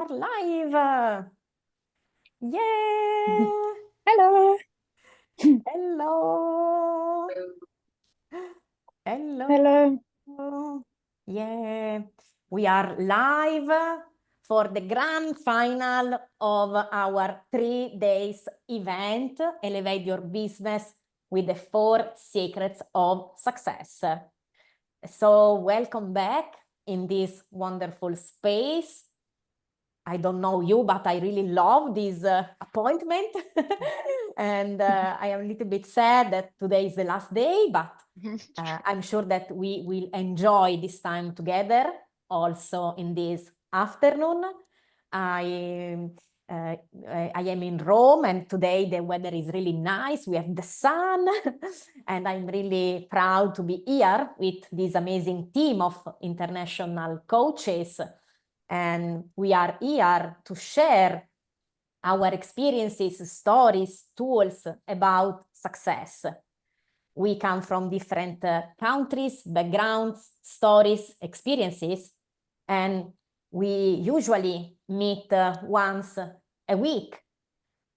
are live. Yeah. Hello. Hello. Hello. Hello. Yeah. We are live for the grand final of our 3 days event, Elevate Your Business with the 4 Secrets of Success. So welcome back in this wonderful space. I don't know you, but I really love this appointment. And I am a little bit sad that today is the last day, but I'm sure that we will enjoy this time together also in this afternoon. I am in Rome, and today the weather is really nice. We have the sun, and I'm really proud to be here with this amazing team of international coaches. And we are here to share our experiences, stories, tools about success. We come from different countries, backgrounds, stories, experiences, and we usually meet once a week.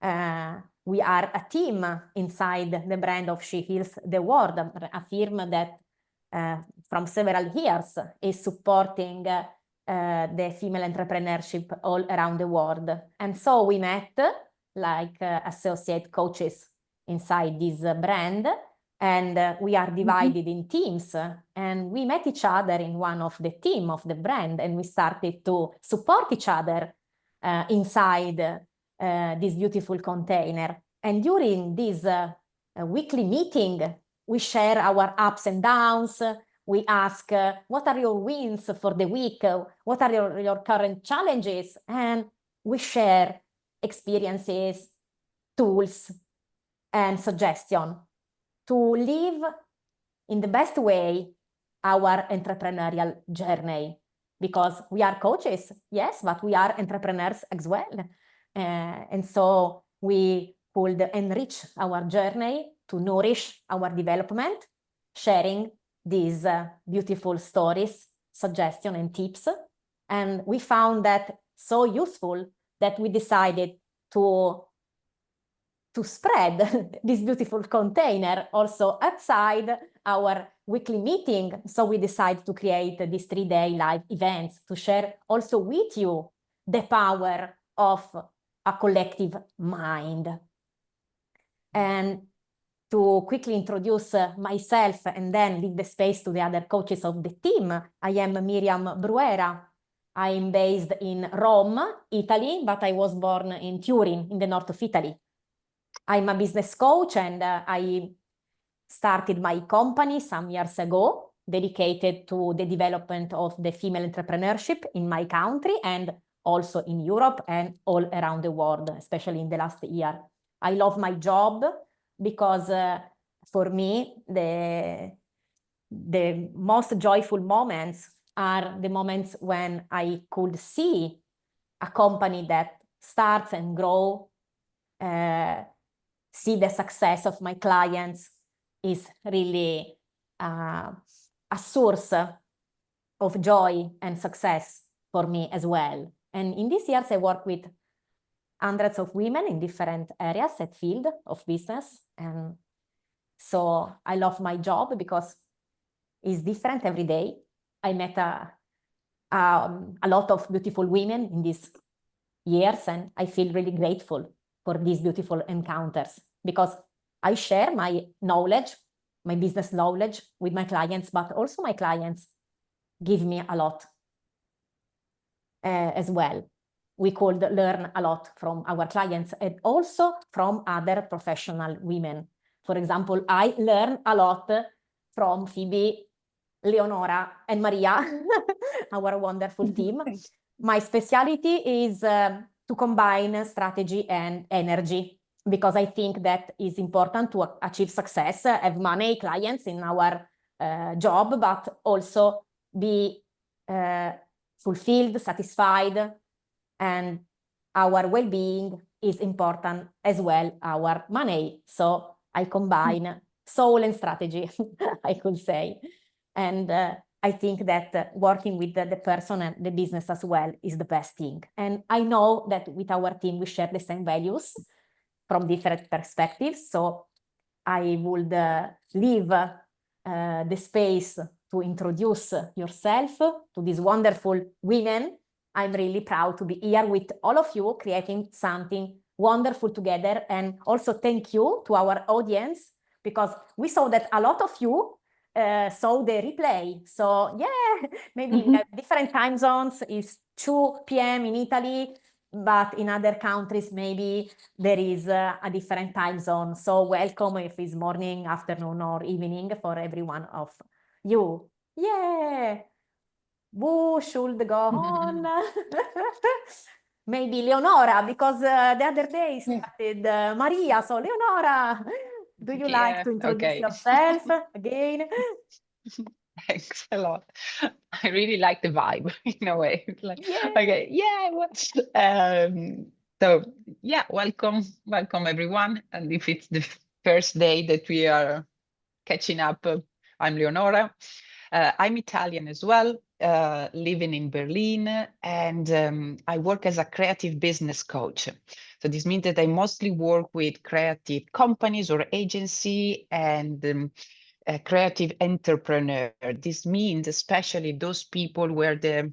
We are a team inside the brand of She Heals the World, a firm that from several years is supporting the female entrepreneurship all around the world. And so we met like associate coaches inside this brand, and we are divided in teams, and we met each other in one of the team of the brand, and we started to support each other inside this beautiful container. And during this weekly meeting, we share our ups and downs. We ask, what are your wins for the week? What are your current challenges? And we share experiences, tools, and suggestions to live in the best way our entrepreneurial journey. Because we are coaches, yes, but we are entrepreneurs as well. And so we could enrich our journey to nourish our development, sharing these beautiful stories, suggestions, and tips. And we found that so useful that we decided to spread this beautiful container also outside our weekly meeting. So we decided to create these 3-day live events to share also with you the power of a collective mind. And to quickly introduce myself and then leave the space to the other coaches of the team, I am Miriam Bruera. I'm based in Rome, Italy, but I was born in Turin, in the north of Italy. I'm a business coach, and I started my company some years ago, dedicated to the development of the female entrepreneurship in my country and also in Europe and all around the world, especially in the last year. I love my job because for me, the most joyful moments are the moments when I could see a company that starts and grows, see the success of my clients is really a source of joy and success for me as well. And in these years, I work with hundreds of women in different areas and field of business. And so I love my job because it's different every day. I met a lot of beautiful women in these years, and I feel really grateful for these beautiful encounters because I share my knowledge, my business knowledge with my clients, but also my clients give me a lot as well. We could learn a lot from our clients and also from other professional women. For example, I learn a lot from Phoebe, Leonora, and Maria, our wonderful team. My specialty is to combine strategy and energy, because I think that is important to achieve success, have money, clients in our job, but also be fulfilled, satisfied, and our well-being is important as well, our money. So I combine soul and strategy, I could say. And I think that working with the person and the business as well is the best thing. And I know that with our team, we share the same values from different perspectives. So I would leave the space to introduce yourself to these wonderful women. I'm really proud to be here with all of you, creating something wonderful together. And also thank you to our audience, because we saw that a lot of you saw the replay. So yeah, maybe we have different time zones. It's 2 p.m. in Italy, but in other countries, maybe there is a different time zone. So welcome if it's morning, afternoon, or evening for every one of you. Yeah. Who should go on? Maybe Leonora, because the other day started Maria. So Leonora, do you like to introduce yourself again? Thanks a lot. I really like the vibe in a way. Like, Yeah. okay, yeah. So yeah, welcome everyone. And if it's the first day that we are catching up, I'm Leonora. I'm Italian as well, living in Berlin, and I work as a creative business coach. So this means that I mostly work with creative companies or agency and a creative entrepreneur. This means especially those people where the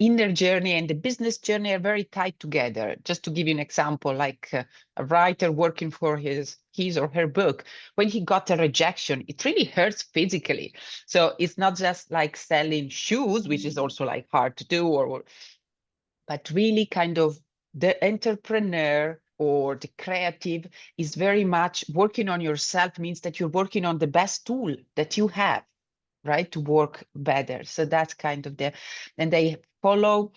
inner journey and the business journey are very tied together. Just to give you an example, like a writer working for his or her book, when he got a rejection, it really hurts physically. So it's not just like selling shoes, which is also like hard to do, but really kind of the entrepreneur or the creative is very much working on yourself, means that you're working on the best tool that you have, right, to work better. So that's kind of and they follow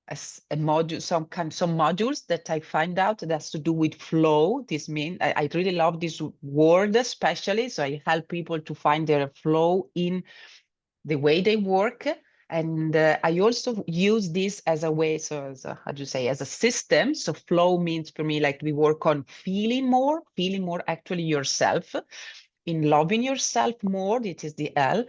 a module, some modules that I find out that's to do with flow. This means I really love this word, especially. So I help people to find their flow in the way they work. And I also use this as a way, so as a, how do you say, as a system. So flow means for me, like we work on feeling more actually yourself, in loving yourself more. It is the L.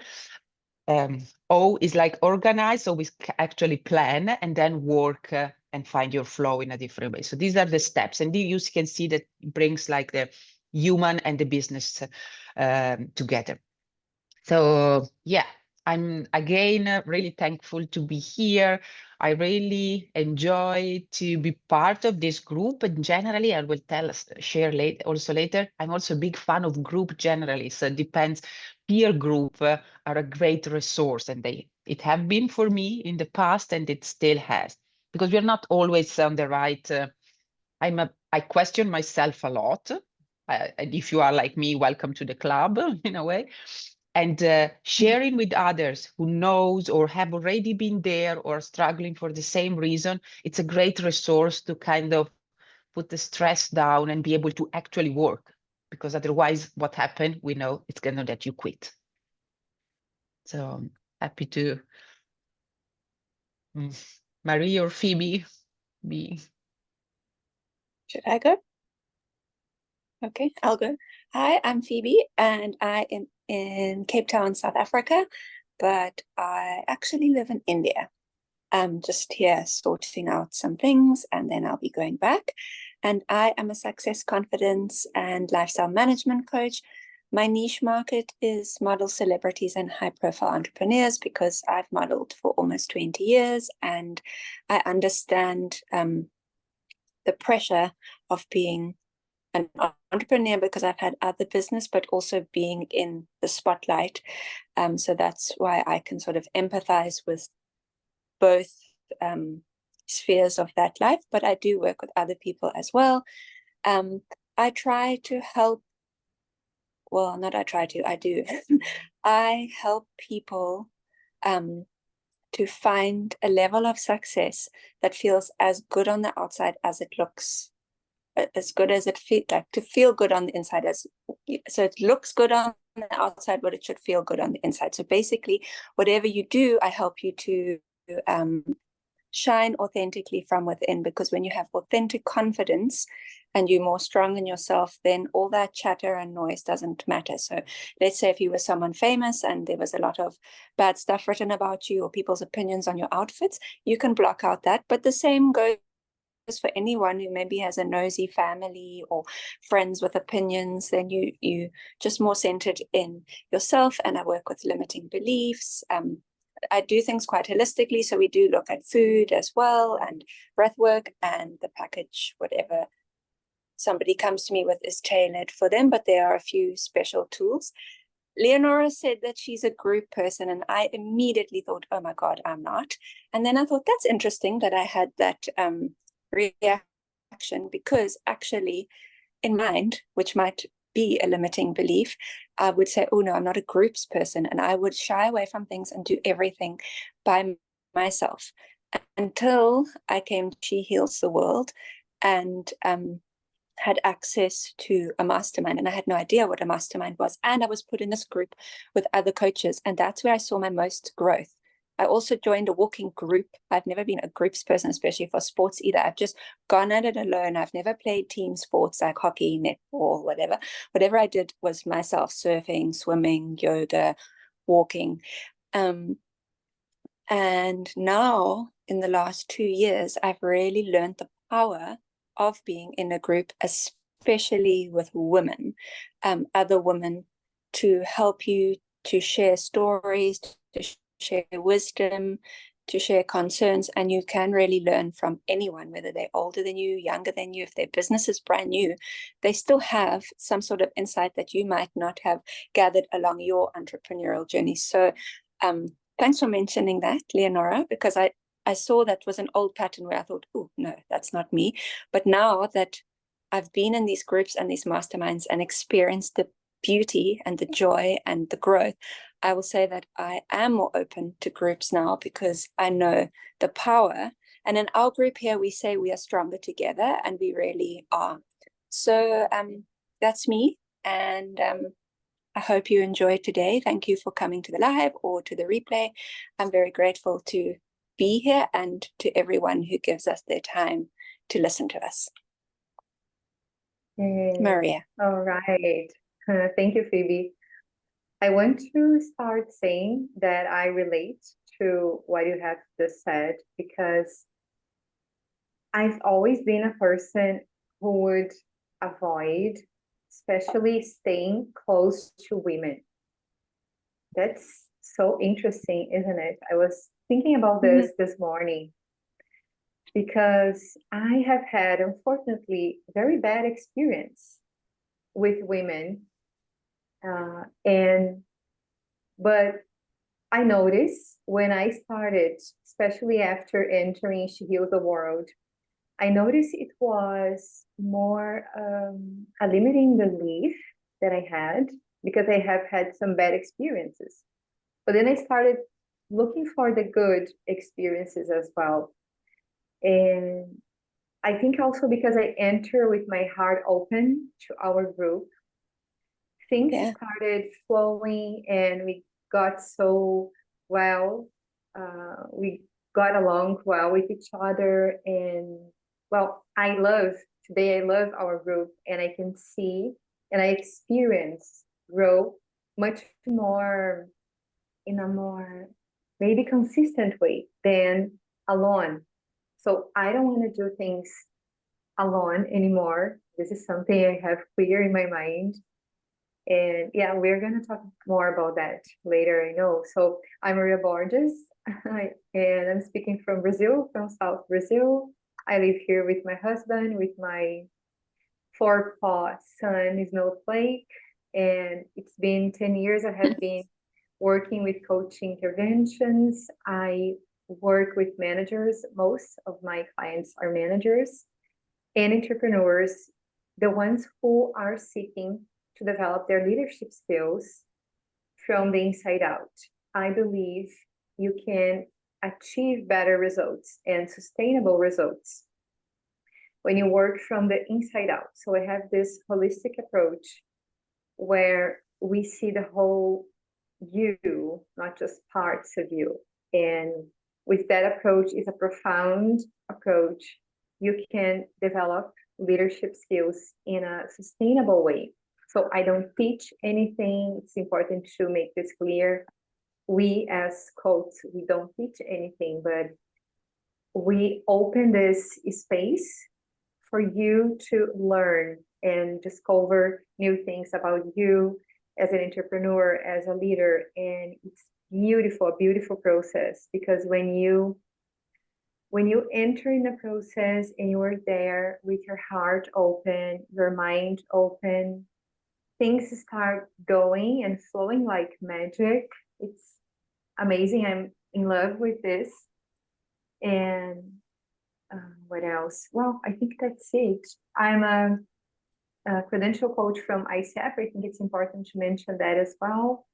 O is like organize, so we actually plan and then work and find your flow in a different way. So these are the steps, and you can see that it brings like the human and the business together. So yeah, I'm again really thankful to be here. I really enjoy to be part of this group, and generally I will share later. I'm also a big fan of group generally. So it depends. Peer group are a great resource, and it have been for me in the past, and it still has, because we're not always on the right. I question myself a lot. And if you are like me, welcome to the club in a way. And sharing with others who knows or have already been there or struggling for the same reason, it's a great resource to kind of put the stress down and be able to actually work. Because otherwise, what happened, we know it's going to let you quit. So I'm happy to Marie or Phoebe be. Should I go? Okay, I'll go. Hi, I'm Phoebe, and I am in Cape Town, South Africa, but I actually live in India. I'm just here sorting out some things, and then I'll be going back. And I am a success, confidence, and lifestyle management coach. My niche market is model celebrities and high-profile entrepreneurs, because I've modeled for almost 20 years, and I understand the pressure of being an entrepreneur, because I've had other business, but also being in the spotlight. So that's why I can sort of empathize with both spheres of that life, but I do work with other people as well. I try to help, well, not I try to, I do. I help people to find a level of success that feels as good on the outside as it looks, as good as it feels, like to feel good on the inside, so it looks good on the outside, but it should feel good on the inside. So basically, whatever you do, I help you to shine authentically from within, because when you have authentic confidence, and you're more strong in yourself, then all that chatter and noise doesn't matter. So let's say if you were someone famous and there was a lot of bad stuff written about you or people's opinions on your outfits, you can block out that. But the same goes for anyone who maybe has a nosy family or friends with opinions. Then you just more centered in yourself. And I work with limiting beliefs. I do things quite holistically. So we do look at food as well, and breath work, and the package, whatever somebody comes to me with, is tailored for them. But there are a few special tools. Leonora said that she's a group person, and I immediately thought, oh my God, I'm not. And then I thought, that's interesting that I had that reaction, because actually in mind, which might be a limiting belief, I would say, oh no, I'm not a groups person, and I would shy away from things and do everything by myself until I came to She Heals the World and had access to a mastermind. And I had no idea what a mastermind was, and I was put in this group with other coaches, and that's where I saw my most growth. I also joined a walking group. I've never been a groups person, especially for sports either. I've just gone at it alone. I've never played team sports like hockey, netball, whatever. Whatever I did was myself: surfing, swimming, yoga, walking. And now in the last 2 years, I've really learned the power of being in a group, especially with women, other women, to help you, to share stories, to share wisdom, to share concerns. And you can really learn from anyone, whether they're older than you, younger than you. If their business is brand new, they still have some sort of insight that you might not have gathered along your entrepreneurial journey. So thanks for mentioning that, Leonora, because I saw that was an old pattern where I thought, oh no, that's not me. But now that I've been in these groups and these masterminds and experienced the beauty and the joy and the growth, I will say that I am more open to groups now, because I know the power. And in our group here, we say we are stronger together, and we really are. So that's me. And I hope you enjoyed today. Thank you for coming to the live or to the replay. I'm very grateful to be here, and to everyone who gives us their time to listen to us. Maria. All right. Thank you, Phoebe. I want to start saying that I relate to what you have just said, because I've always been a person who would avoid, especially staying close to women. That's so interesting, isn't it? I was thinking about this morning, because I have had, unfortunately, very bad experience with women. But I noticed when I started, especially after entering She Heals the World, I noticed it was more a limiting belief that I had, because I have had some bad experiences. But then I started looking for the good experiences as well. And I think also because I enter with my heart open to our group, things started flowing, and we got so well. We got along well with each other. And well, today I love our group, and I can see and I experience grow much more in a more maybe consistent way than alone. So I don't want to do things alone anymore. This is something I have clear in my mind. And yeah, we're going to talk more about that later, I know. So I'm Maria Borges, and I'm speaking from Brazil, from South Brazil. I live here with my husband, with my 4-paw son, Snowflake. And it's been 10 years I have been working with coaching interventions. I work with managers. Most of my clients are managers and entrepreneurs, the ones who are seeking to develop their leadership skills from the inside out. I believe you can achieve better results and sustainable results when you work from the inside out. So I have this holistic approach where we see the whole you, not just parts of you. And with that approach, is a profound approach. You can develop leadership skills in a sustainable way. So I don't teach anything. It's important to make this clear. We as coaches, we don't teach anything, but we open this space for you to learn and discover new things about you as an entrepreneur, as a leader. And it's beautiful, a beautiful process, because when you enter in the process and you are there with your heart open, your mind open, things start going and flowing like magic. It's amazing. I'm in love with this. And what else? Well, I think that's it. I'm a credential coach from ICF. I think it's important to mention that as well.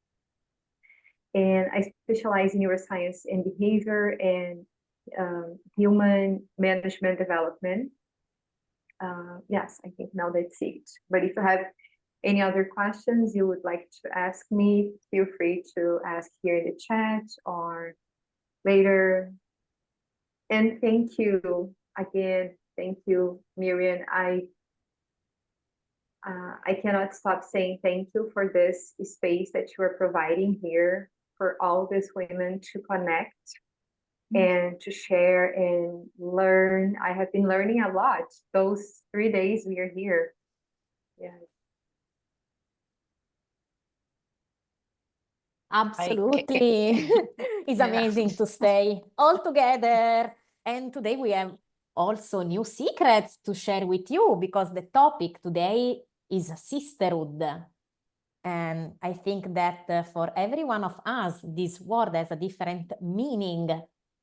And I specialize in neuroscience and behavior and human management development. Yes, I think now that's it. But if you have any other questions you would like to ask me, feel free to ask here in the chat or later. And thank you again. Thank you, Miriam. I cannot stop saying thank you for this space that you are providing here for all these women to connect and to share and learn. I have been learning a lot those 3 days we are here. Yeah. Absolutely. It's Yeah. amazing to stay all together. And today we have also new secrets to share with you, because the topic today is sisterhood. And I think that for every one of us, this word has a different meaning.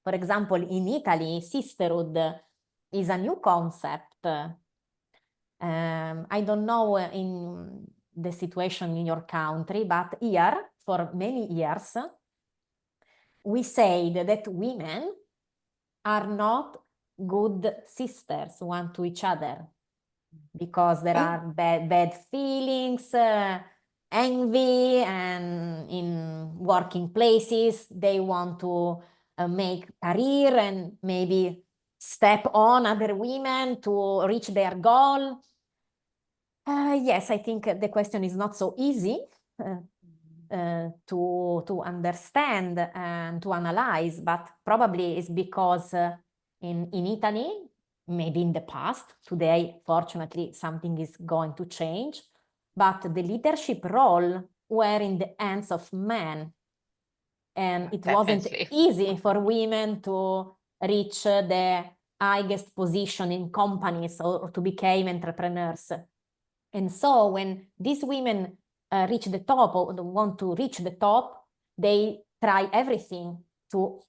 For example, in Italy, sisterhood is a new concept. I don't know in the situation in your country, but here, for many years, we said that women are not good sisters one to each other, because there are bad feelings, envy, and in working places, they want to make career and maybe step on other women to reach their goal. Yes, I think the question is not so easy to understand and to analyze, but probably it's because in Italy, maybe in the past, today, fortunately, something is going to change, but the leadership role were in the hands of men. And it wasn't easy for women to reach the highest position in companies or to become entrepreneurs. And so when these women reach the top or want to reach the top, they try everything to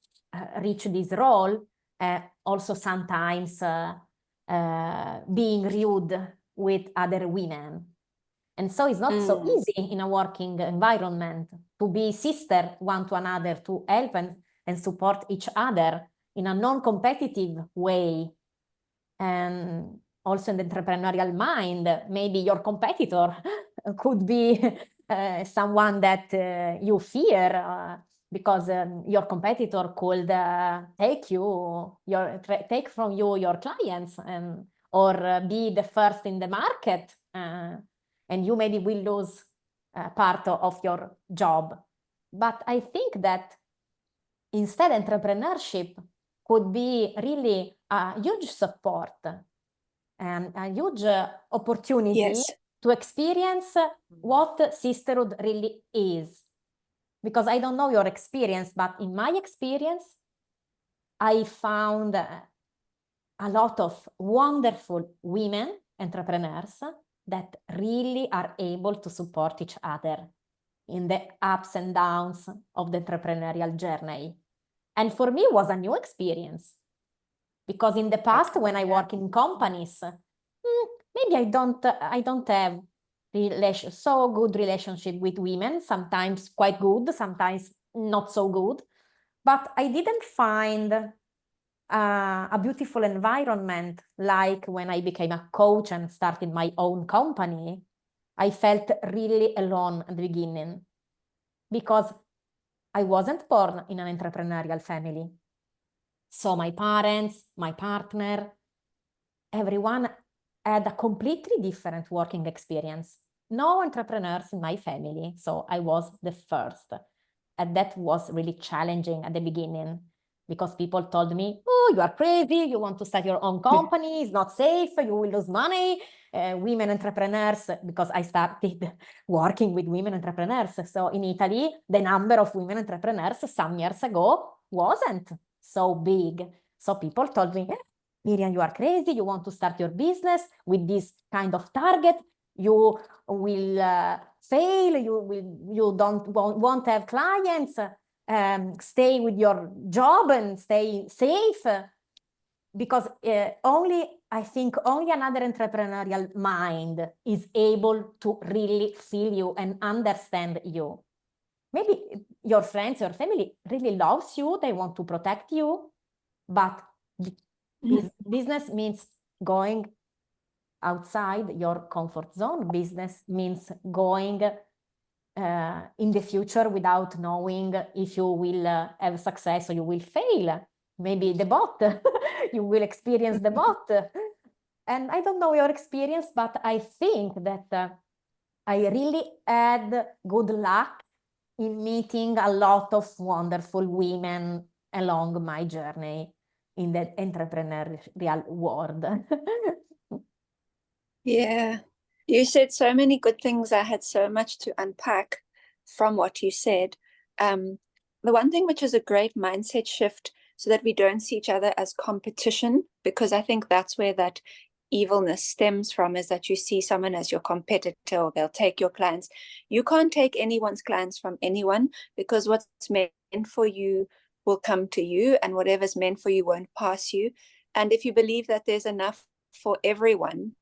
reach this role, also sometimes being rude with other women. And so it's not so easy in a working environment to be sister one to another, to help and support each other in a non-competitive way. And also in the entrepreneurial mind, maybe your competitor could be someone that you fear because your competitor could take from you your clients or be the first in the market, and you maybe will lose part of your job. But I think that instead entrepreneurship could be really a huge support and a huge opportunity to experience what sisterhood really is. Because I don't know your experience, but in my experience, I found a lot of wonderful women entrepreneurs that really are able to support each other in the ups and downs of the entrepreneurial journey. And for me, it was a new experience. Because in the past, when I work in companies, maybe I don't have so good relationship with women, sometimes quite good, sometimes not so good. But I didn't find a beautiful environment like when I became a coach and started my own company. I felt really alone at the beginning because I wasn't born in an entrepreneurial family. So my parents, my partner, everyone had a completely different working experience. No entrepreneurs in my family, so I was the first. And that was really challenging at the beginning because people told me, oh, you are crazy, you want to start your own company, it's not safe, you will lose money. Women entrepreneurs, because I started working with women entrepreneurs. So in Italy, the number of women entrepreneurs some years ago wasn't so big. So people told me, Miriam, you are crazy, you want to start your business with this kind of target, you will fail, you won't have clients, stay with your job and stay safe. Because I think only another entrepreneurial mind is able to really feel you and understand you. Maybe your friends, your family really loves you, they want to protect you, but business means going outside your comfort zone. Business means going in the future without knowing if you will have success or you will fail. Maybe the bot, you will experience the bot. And I don't know your experience, but I think that I really had good luck in meeting a lot of wonderful women along my journey in the entrepreneurial world. Yeah, you said so many good things. I had so much to unpack from what you said. The one thing which is a great mindset shift so that we don't see each other as competition, because I think that's where that evilness stems from, is that you see someone as your competitor or they'll take your clients. You can't take anyone's clients from anyone, because what's meant for you will come to you, and whatever's meant for you won't pass you. And if you believe that there's enough for everyone,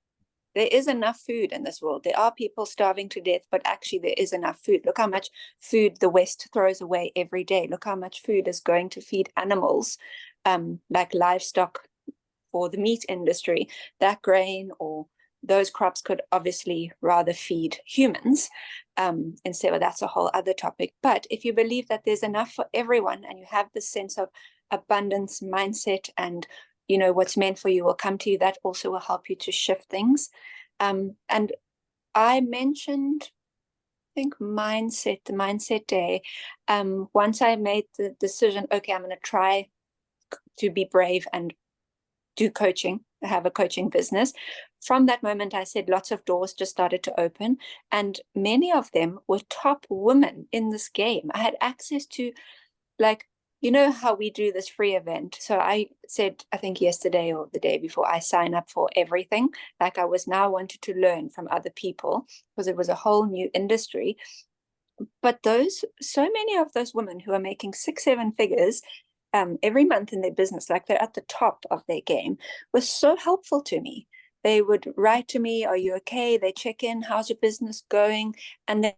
there is enough food in this world. There are people starving to death, but actually there is enough food. Look how much food the West throws away every day. Look how much food is going to feed animals, like livestock for the meat industry. That grain or those crops could obviously rather feed humans. Instead, well, that's a whole other topic. But if you believe that there's enough for everyone and you have this sense of abundance mindset, and you know what's meant for you will come to you, that also will help you to shift things. And I mentioned, I think, the mindset day. Once I made the decision, okay, I'm going to try to be brave and do coaching, have a coaching business. From that moment, I said lots of doors just started to open, and many of them were top women in this game. I had access to, like, you know how we do this free event. So I said, I think yesterday or the day before, I sign up for everything. Like, I was now wanted to learn from other people because it was a whole new industry. But so many of those women who are making 6-7 figures every month in their business, like they're at the top of their game, was so helpful to me. They would write to me, are you okay? They check in, how's your business going? And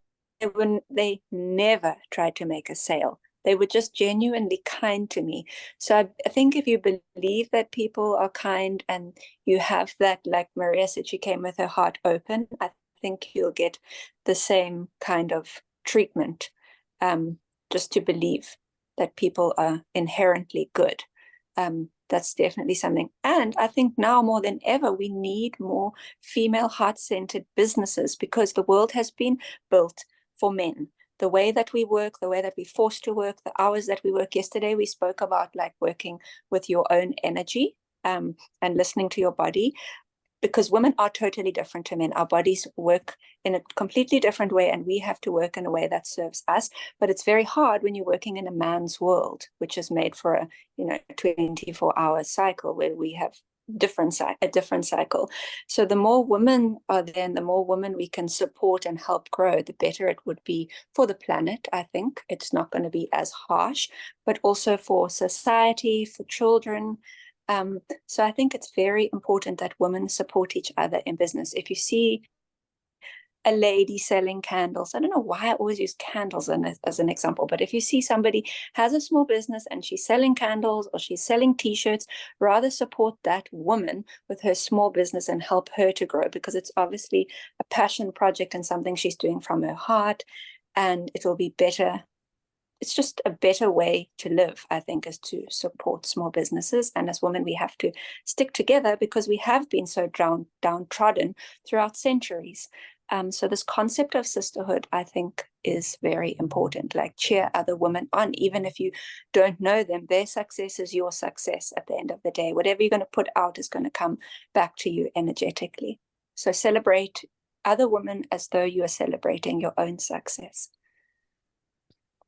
they never tried to make a sale. They were just genuinely kind to me. So I think if you believe that people are kind and you have that, like Maria said, she came with her heart open, I think you'll get the same kind of treatment, just to believe that people are inherently good. That's definitely something. And I think now more than ever, we need more female heart-centered businesses, because the world has been built for men. The way that we work, the way that we're forced to work, the hours that we work. Yesterday, we spoke about like working with your own energy, and listening to your body, because women are totally different to men. Our bodies work in a completely different way, and we have to work in a way that serves us. But it's very hard when you're working in a man's world, which is made for a 24-hour cycle where we have a different cycle. So the more women are there, and the more women we can support and help grow, the better it would be for the planet. I think it's not going to be as harsh, but also for society, for children. So I think it's very important that women support each other in business. If you see a lady selling candles, I don't know why I always use candles as an example, but if you see somebody has a small business and she's selling candles or she's selling t-shirts, rather support that woman with her small business and help her to grow, because it's obviously a passion project and something she's doing from her heart, and it will be better it's just a better way to live, I think, is to support small businesses. And as women, we have to stick together because we have been so downtrodden throughout centuries. So this concept of sisterhood, I think, is very important. Like, cheer other women on, even if you don't know them. Their success is your success at the end of the day. Whatever you're going to put out is going to come back to you energetically. So celebrate other women as though you are celebrating your own success.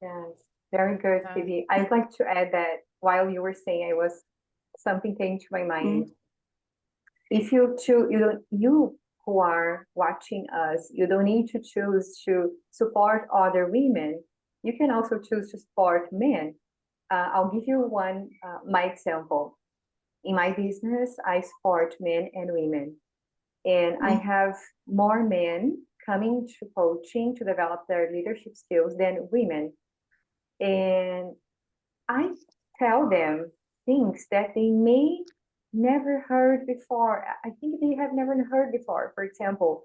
Yes, very good, Phoebe. I'd like to add that while you were saying, something came to my mind. If you who are watching us, you don't need to choose to support other women. You can also choose to support men. I'll give you my example. In my business, I support men and women, and I have more men coming to coaching to develop their leadership skills than women. And I tell them things that they may never heard before. I think they have never heard before. For example,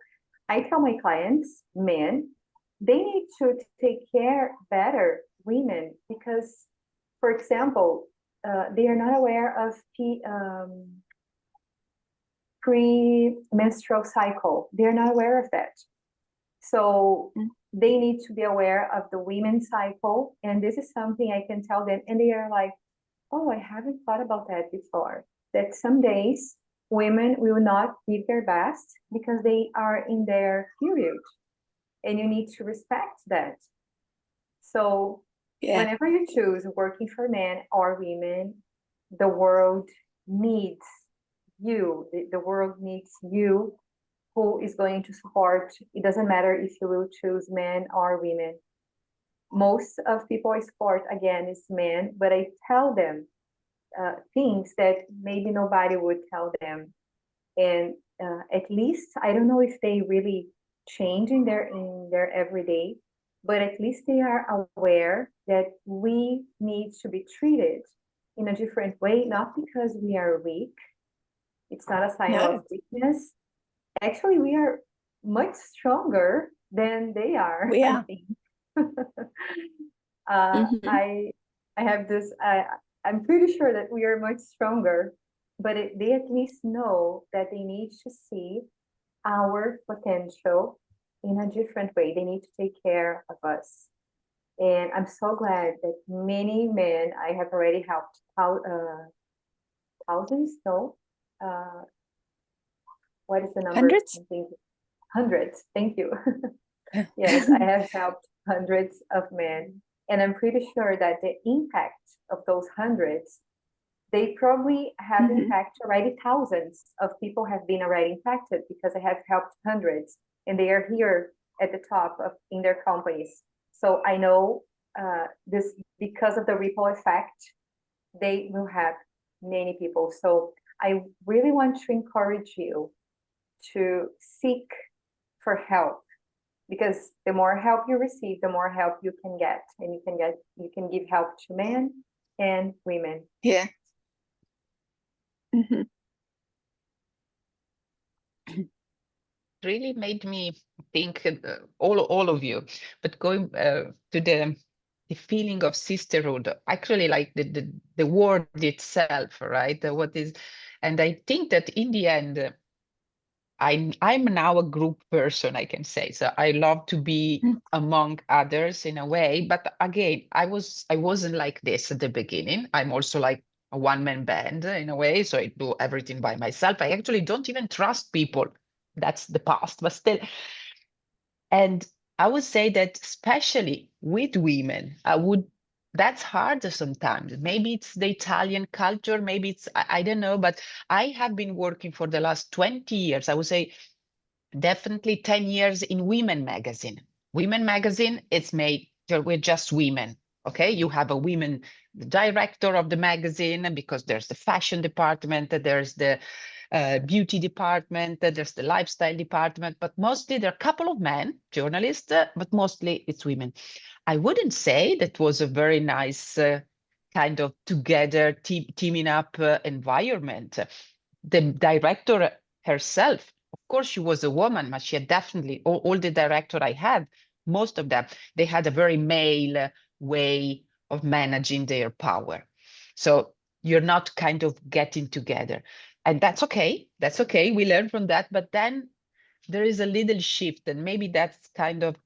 I tell my clients, men, they need to take care better women because, for example, they are not aware of premenstrual cycle. They're not aware of that. So they need to be aware of the women's cycle. And this is something I can tell them. And they are like, oh, I haven't thought about that before. That some days women will not give their best because they are in their period. And you need to respect that. So whenever you choose working for men or women, the world needs you. The world needs you who is going to support. It doesn't matter if you will choose men or women. Most of people I support, again, is men, but I tell them things that maybe nobody would tell them. And at least, I don't know if they really change in their everyday, but at least they are aware that we need to be treated in a different way, not because we are weak. It's not a sign of weakness. Actually, we are much stronger than they are. We are. I think. I have this. I'm pretty sure that we are much stronger, but they at least know that they need to see our potential in a different way. They need to take care of us. And I'm so glad that many men I have already helped thousands, no? What is the number? Hundreds? Hundreds, thank you. Yes, I have helped hundreds of men. And I'm pretty sure that the impact of those hundreds, they probably have impacted already thousands of people have been already impacted because I have helped hundreds and they are here at the top in their companies. So I know this, because of the ripple effect, they will have many people. So I really want to encourage you to seek for help, because the more help you receive, the more help you can get, and you can give help to men and women. Yeah. Really made me think, all of you, but going to the feeling of sisterhood, actually, like the word itself, right? And I think that in the end, I'm now a group person, I can say. So I love to be among others in a way. But again, I wasn't like this at the beginning. I'm also like a one-man band in a way. So I do everything by myself. I actually don't even trust people. That's the past, but still. And I would say that especially with women, that's harder sometimes. Maybe it's the Italian culture, maybe it's, I don't know, but I have been working for the last 20 years, I would say definitely 10 years in Women Magazine. Women Magazine, it's made with just women, okay? You have a women director of the magazine because there's the fashion department, there's the beauty department, there's the lifestyle department, but mostly there are a couple of men journalists, but mostly it's women. I wouldn't say that was a very nice kind of together teaming up environment. The director herself, of course, she was a woman, but she had definitely all the director I had, most of them, they had a very male way of managing their power. So you're not kind of getting together. And that's okay. That's okay. We learn from that. But then there is a little shift, and maybe that's kind of,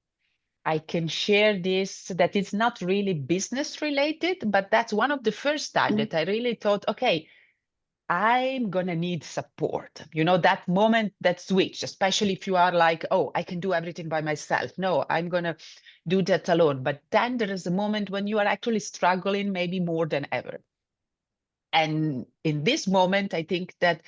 I can share this, that it's not really business related, but that's one of the first time that I really thought, okay, I'm gonna need support. You know, that moment, that switch, especially if you are like, oh, I can do everything by myself. No, I'm gonna do that alone. But then there is a moment when you are actually struggling, maybe more than ever. And in this moment, I think that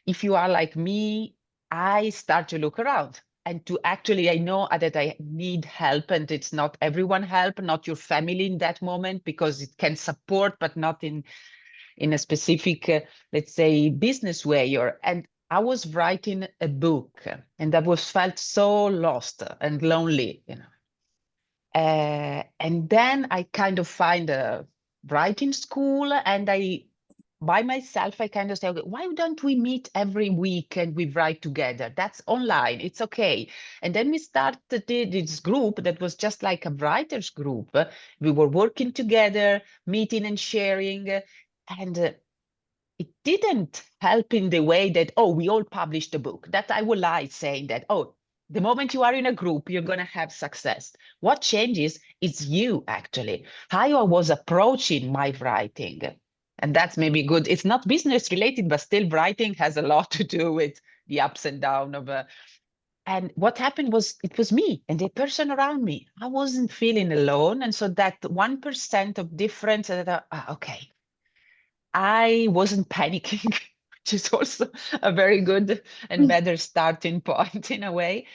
if you are like me, I start to look around and to actually, I know that I need help, and it's not everyone help, not your family in that moment, because it can support, but not in a specific, let's say, business way. And I was writing a book, and I was felt so lost and lonely, you know. And then I kind of find a writing school, and by myself, I kind of say, okay, why don't we meet every week and we write together? That's online, it's okay. And then we started this group that was just like a writers group. We were working together, meeting and sharing, and it didn't help in the way that, oh, we all published a book. That I would lie saying that, oh, the moment you are in a group, you're going to have success. What changes is you, actually, how I was approaching my writing. And that's maybe good. It's not business related, but still writing has a lot to do with the ups and downs of and what happened was, it was me and the person around me. I wasn't feeling alone. And so that 1% of difference, okay, I wasn't panicking, which is also a very good and better starting point in a way.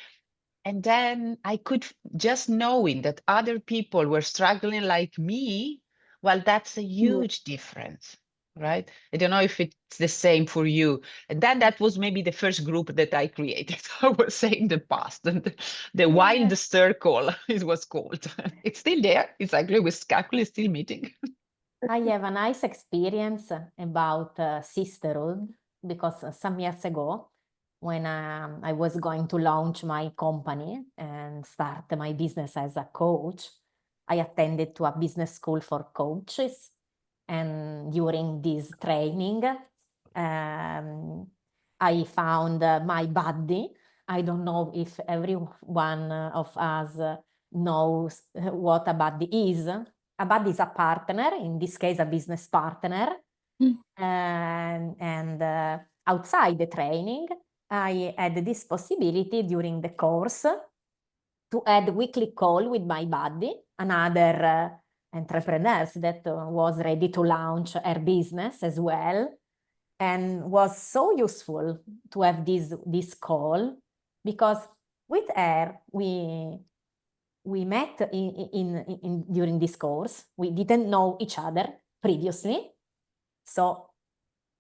And then I could just knowing that other people were struggling like me, well, that's a huge difference, right? I don't know if it's the same for you. And then that was maybe the first group that I created. I was saying the past, and the wild circle, it was called. It's still there. It's actually with Scapula still meeting. I have a nice experience about sisterhood, because some years ago, when I was going to launch my company and start my business as a coach, I attended to a business school for coaches. And during this training, I found my buddy. I don't know if every one of us knows what a buddy is. A buddy is a partner, in this case, a business partner. And outside the training, I had this possibility during the course to add weekly call with my buddy, another entrepreneur that was ready to launch her business as well, and was so useful to have this call, because with her we met during this course. We didn't know each other previously, so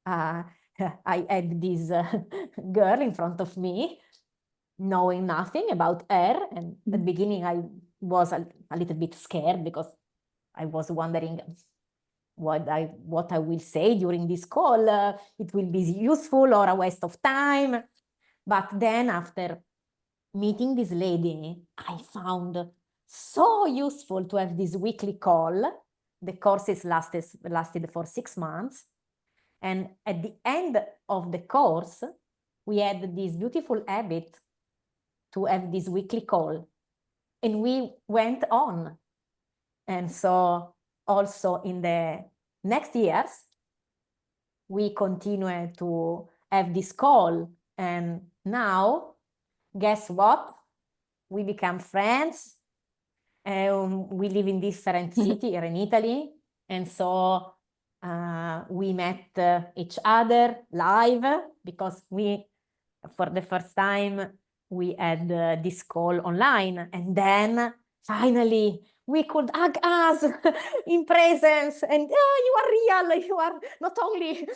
I had this girl in front of me, knowing nothing about her. And at the beginning, I was a little bit scared, because I was wondering what I will say during this call. It will be useful or a waste of time. But then after meeting this lady, I found so useful to have this weekly call. The courses lasted for 6 months. And at the end of the course, we had this beautiful habit to have this weekly call. And we went on. And so also in the next years, we continue to have this call. And now, guess what? We become friends. We live in different cities here in Italy. And so we met each other live, because for the first time, we had this call online. And then finally, we could hug us in presence, and you are real. You are not only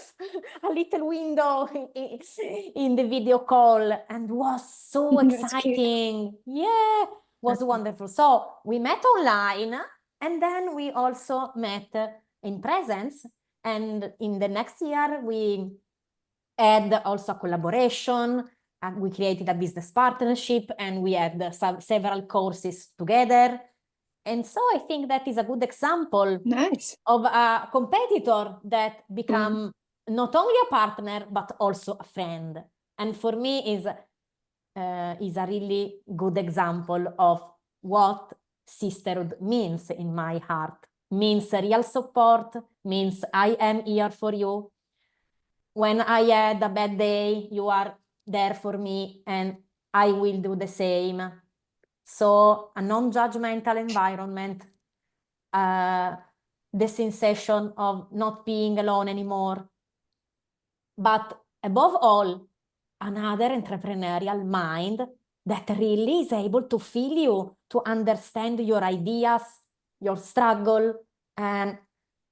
a little window in the video call, and was so exciting. Yeah, was wonderful. So we met online, and then we also met in presence. And in the next year, we had also a collaboration. We created a business partnership, and we had several courses together. And so I think that is a good example Nice. of a competitor that become not only a partner, but also a friend. And for me is a really good example of what sisterhood means in my heart. Means real support, means I am here for you. When I had a bad day, you are there for me and I will do the same. So a non-judgmental environment, the sensation of not being alone anymore. But above all, another entrepreneurial mind that really is able to feel you, to understand your ideas, your struggle, and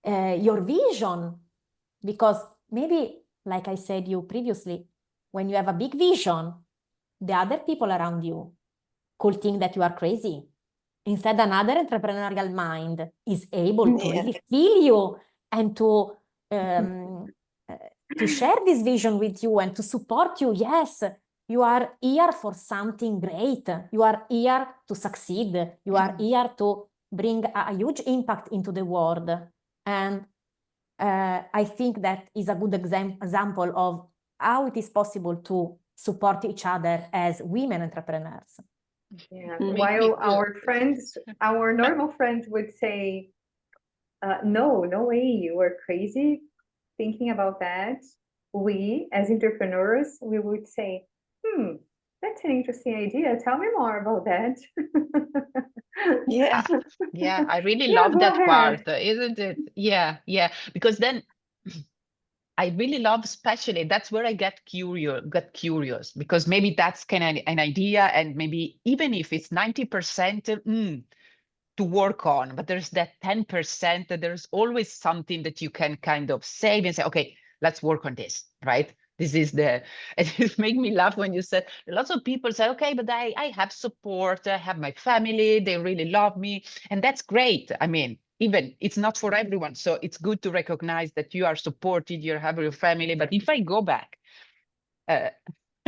your vision. Because maybe, like I said you previously, when you have a big vision, the other people around you could think that you are crazy. Instead, another entrepreneurial mind is able to really feel you and to share this vision with you and to support you. Yes, you are here for something great. You are here to succeed. You are here to bring a huge impact into the world. And I think that is a good example of how it is possible to support each other as women entrepreneurs. Yeah, Mm. while our normal friends would say, no way, you are crazy thinking about that. We, as entrepreneurs, we would say, that's an interesting idea. Tell me more about that. Yeah. Yeah, I really Yeah, love go that ahead. part, isn't it? Yeah, because then I really love, especially that's where I get curious, because maybe that's kind of an idea, and maybe even if it's 90% to work on, but there's that 10% that there's always something that you can kind of save and say, okay, let's work on this, right? This is and it made me laugh when you said, lots of people say, okay, but I have support, I have my family, they really love me, and that's great. I mean, even it's not for everyone, so it's good to recognize that you are supported, you have your family. But if I go back, I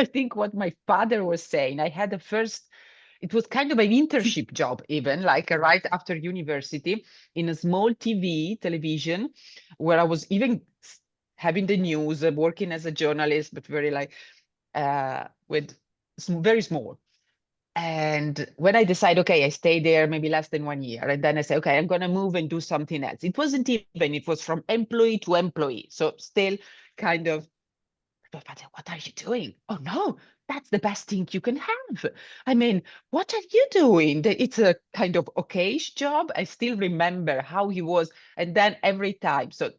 think what my father was saying, I had it was kind of an internship job, even like right after university, in a small television, where I was even having the news, working as a journalist, but very like with very small. And when I decide, okay, I stay there maybe less than 1 year, and then I say, okay, I'm going to move and do something else. It wasn't even, it was from employee to employee. So still kind of, what are you doing? Oh no, that's the best thing you can have. I mean, what are you doing? It's a kind of okayish job. I still remember how he was. And then every time, so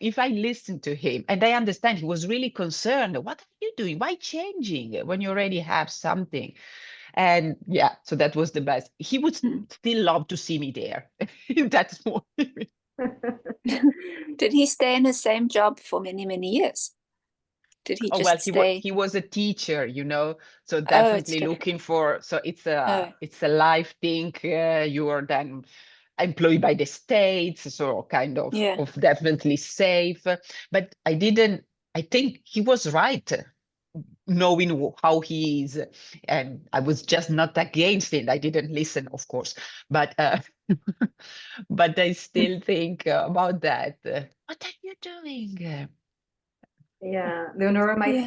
if I listen to him and I understand, he was really concerned. What are you doing? Why changing when you already have something? And yeah, so that was the best. He would still love to see me there. That's more. Did he stay in the same job for many, many years? Did he Oh, just well, stay? he was a teacher, so definitely looking for, so it's a life thing. You are then employed by the states, so kind of definitely safe. But I think he was right, knowing how he is, and I was just not against it. I didn't listen, of course, but but I still think about that. What are you doing? Yeah, Leonora, my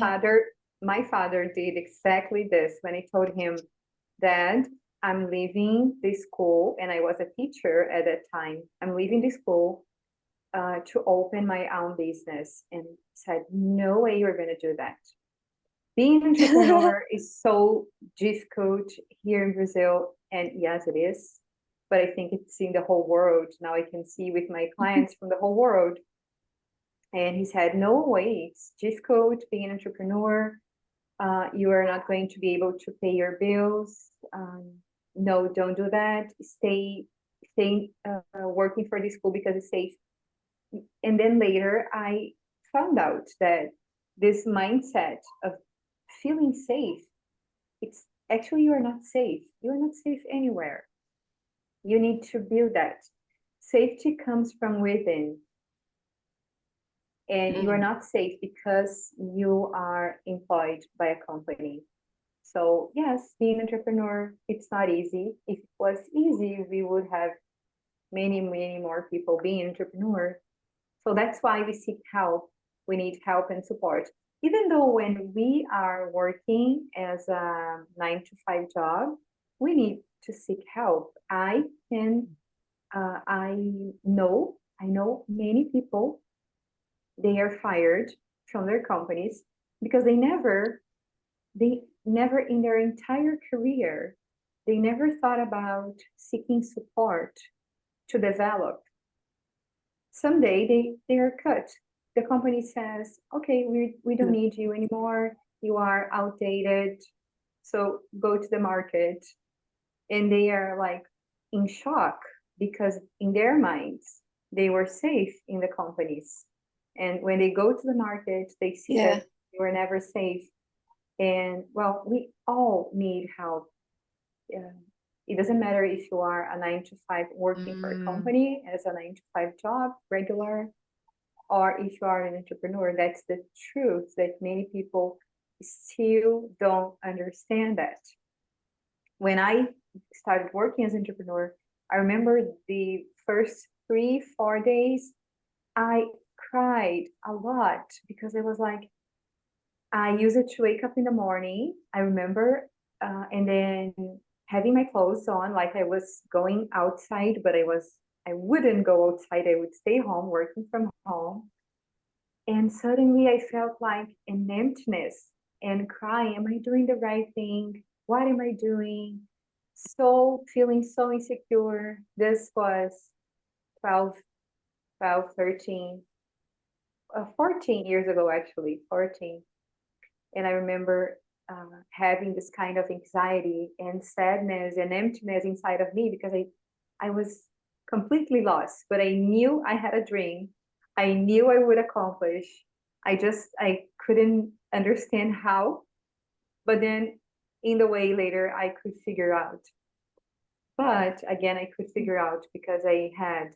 father did exactly this when I told him, Dad, I'm leaving the school, and I was a teacher at that time. I'm leaving the school to open my own business, and said, no way you're going to do that. Being an entrepreneur is so difficult here in Brazil, and yes, it is. But I think it's in the whole world. Now I can see with my clients from the whole world. And he said, no way, it's difficult being an entrepreneur. You are not going to be able to pay your bills. No, don't do that. Stay working for the school because it's safe. And then later I found out that this mindset of feeling safe, it's actually, you are not safe. You are not safe anywhere. You need to build that. Safety comes from within. And you are not safe because you are employed by a company. So yes, being an entrepreneur, it's not easy. If it was easy, we would have many, many more people being entrepreneur. So that's why we seek help. We need help and support. Even though when we are working as a 9-to-5 job, we need to seek help. I know many people, they are fired from their companies because they never in their entire career, they never thought about seeking support to develop. Someday they are cut. The company says, okay, we don't need you anymore. You are outdated. So go to the market. And they are like in shock because in their minds, they were safe in the companies. And when they go to the market, they see that they were never safe. And well, we all need help. It doesn't matter if you are a 9-to-5 working for a company as a 9-to-5 job, regular, or if you are an entrepreneur. That's the truth that many people still don't understand that. When I started working as an entrepreneur, I remember the first 3-4 days, I cried a lot because it was like, I used it to wake up in the morning, I remember, and then having my clothes on, like I was going outside, but I wouldn't go outside, I would stay home, working from home. And suddenly I felt like an emptiness and crying, am I doing the right thing? What am I doing? Feeling so insecure. This was 13, 14 years ago, actually, 14. And I remember having this kind of anxiety and sadness and emptiness inside of me because I was completely lost, but I knew I had a dream. I knew I would accomplish. I couldn't understand how, but then in the way later I could figure out. But again, I could figure out because I had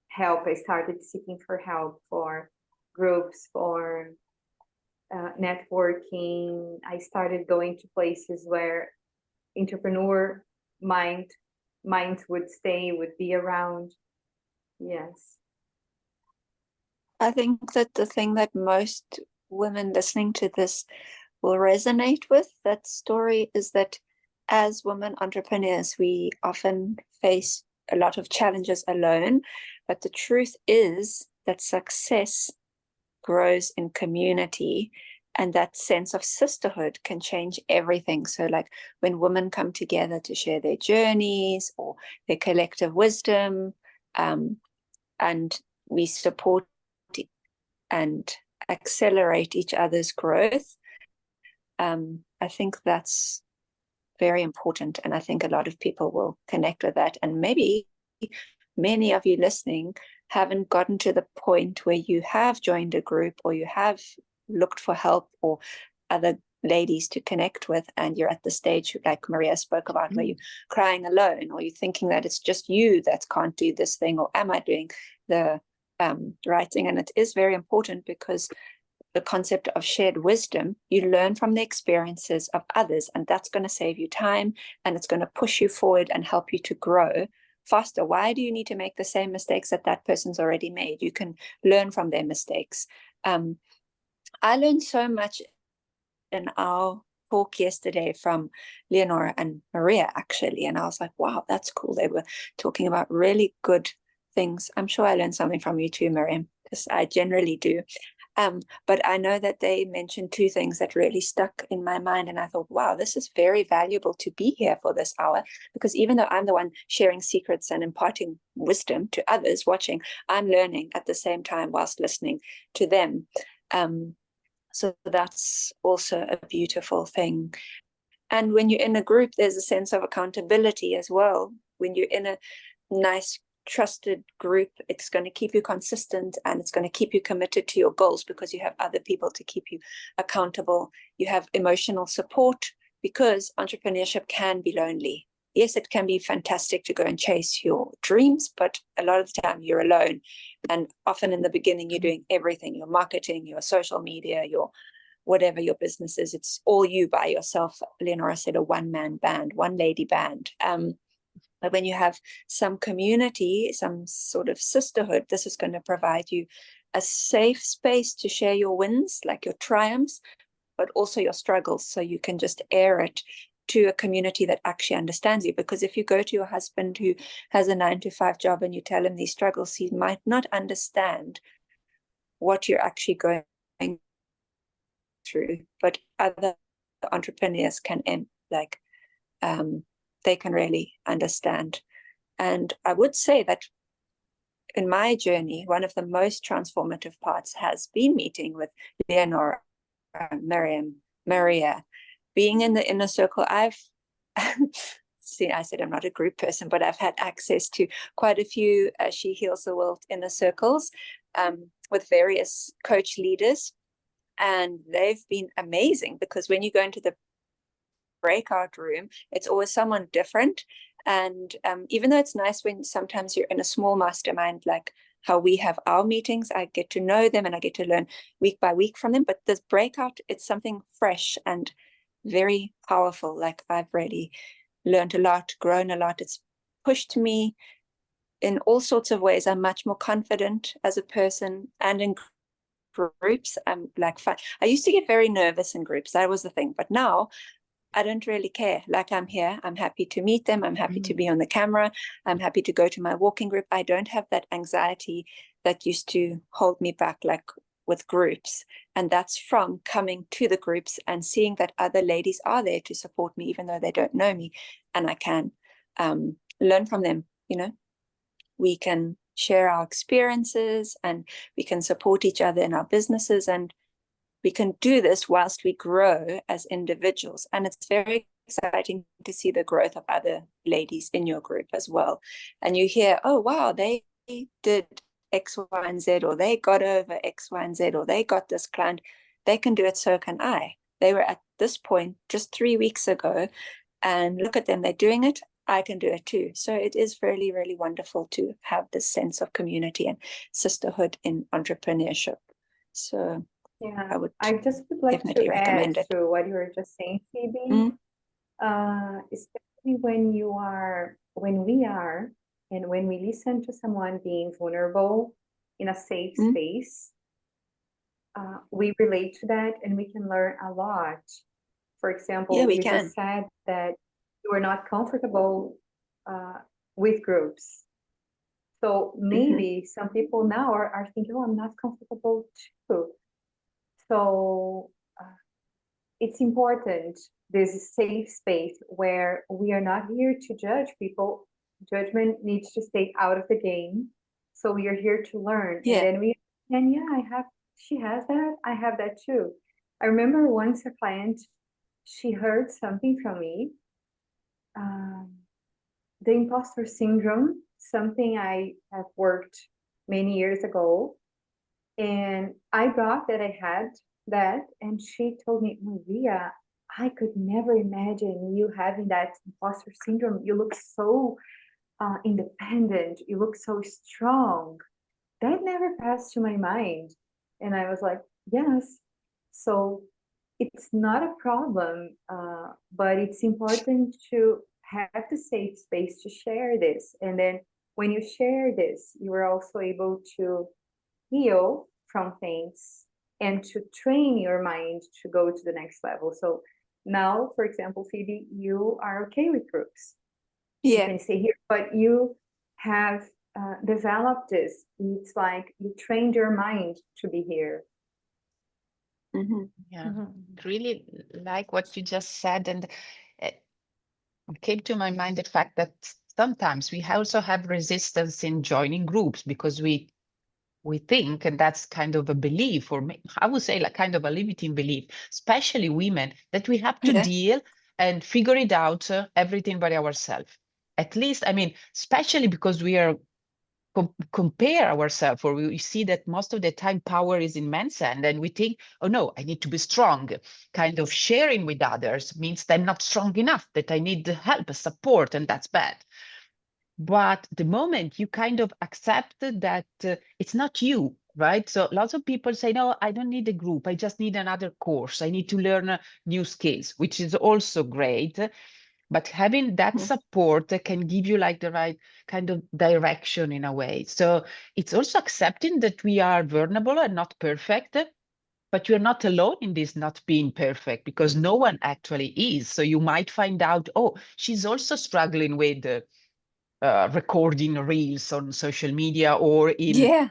help. I started seeking for help, for groups, for networking. I started going to places where entrepreneur minds would be around. Yes. I think that the thing that most women listening to this will resonate with that story is that as women entrepreneurs, we often face a lot of challenges alone, but the truth is that success grows in community, and that sense of sisterhood can change everything. So like when women come together to share their journeys or their collective wisdom, and we support and accelerate each other's growth, I think that's very important. And I think a lot of people will connect with that. And maybe many of you listening haven't gotten to the point where you have joined a group or you have looked for help or other ladies to connect with, and you're at the stage like Maria spoke about where you're crying alone, or you're thinking that it's just you that can't do this thing, or am I doing the right thing? And it is very important because the concept of shared wisdom, you learn from the experiences of others, and that's going to save you time, and it's going to push you forward and help you to grow faster. Why do you need to make the same mistakes that person's already made? You can learn from their mistakes. I learned so much in our talk yesterday from Leonora and Maria, actually, and I was like, wow, that's cool. They were talking about really good things. I'm sure I learned something from you too, Miriam, because I generally do. But I know that they mentioned two things that really stuck in my mind. And I thought, wow, this is very valuable to be here for this hour, because even though I'm the one sharing secrets and imparting wisdom to others watching, I'm learning at the same time whilst listening to them. So that's also a beautiful thing. And when you're in a group, there's a sense of accountability as well. When you're in a nice, trusted group, it's going to keep you consistent and it's going to keep you committed to your goals because you have other people to keep you accountable. You have emotional support, because entrepreneurship can be lonely. Yes, it can be fantastic to go and chase your dreams, but a lot of the time you're alone. And often in the beginning, you're doing everything, your marketing, your social media, your whatever your business is, it's all you by yourself. Leonora said a one-man band, one lady band. But when you have some community, some sort of sisterhood, this is going to provide you a safe space to share your wins, like your triumphs, but also your struggles. So you can just air it to a community that actually understands you. Because if you go to your husband who has a 9-to-5 job and you tell him these struggles, he might not understand what you're actually going through. But other entrepreneurs can they can really understand. And I would say that in my journey, one of the most transformative parts has been meeting with Leonora, Miriam, Maria, being in the inner circle. I've see, I said I'm not a group person, but I've had access to quite a few She Heals the World inner circles with various coach leaders. And they've been amazing, because when you go into the breakout room, it's always someone different. And even though it's nice when sometimes you're in a small mastermind, like how we have our meetings, I get to know them and I get to learn week by week from them. But this breakout, it's something fresh and very powerful. Like I've really learned a lot, grown a lot. It's pushed me in all sorts of ways. I'm much more confident as a person, and in groups, I'm like fun. I used to get very nervous in groups. That was the thing. But now I don't really care. Like I'm here, I'm happy to meet them. I'm happy to be on the camera. I'm happy to go to my walking group. I don't have that anxiety that used to hold me back, like with groups. And that's from coming to the groups and seeing that other ladies are there to support me, even though they don't know me. And I can learn from them, you know. We can share our experiences and we can support each other in our businesses, and we can do this whilst we grow as individuals. And it's very exciting to see the growth of other ladies in your group as well. And you hear, oh, wow, they did X, Y, and Z, or they got over X, Y, and Z, or they got this client. They can do it, so can I. They were at this point just 3 weeks ago, and look at them, they're doing it. I can do it too. So it is really, really wonderful to have this sense of community and sisterhood in entrepreneurship. So Yeah, I just would like definitely to add recommend it. to what you were just saying, Phoebe. Especially when we listen to someone being vulnerable in a safe space, we relate to that and we can learn a lot. For example, you just said that you were not comfortable with groups. So maybe some people now are thinking, oh, I'm not comfortable too. So it's important, this safe space where we are not here to judge people. Judgment needs to stay out of the game. So we are here to learn. Yeah. And then she has that, I have that too. I remember once a client, she heard something from me, the imposter syndrome, something I have worked many years ago. And I brought that I had that, and she told me, Maria, I could never imagine you having that imposter syndrome. You look so independent. You look so strong. That never passed to my mind. And I was like, yes. So it's not a problem, but it's important to have the safe space to share this. And then when you share this, you are also able to heal from things and to train your mind to go to the next level. So now, for example, Phoebe, you are okay with groups. Yeah. You can stay here, but you have developed this. It's like you trained your mind to be here. Yeah, really like what you just said, and it came to my mind the fact that sometimes we also have resistance in joining groups because we think, and that's kind of a belief, or I would say like kind of a limiting belief, especially women, that we have to deal and figure it out everything by ourselves. At least, I mean, especially because we are compare ourselves, or we see that most of the time power is in men's hand, and we think, oh no, I need to be strong. Kind of sharing with others means that I'm not strong enough, that I need help, support, and that's bad. But the moment you kind of accept that it's not you right? So lots of people say, no, I don't need a group. I just need another course. I need to learn new skills, which is also great. But having that Mhm. support can give you like the right kind of direction in a way. So it's also accepting that we are vulnerable and not perfect, but you're not alone in this not being perfect, because no one actually is. So you might find out, oh, she's also struggling with recording reels on social media, or in Yeah.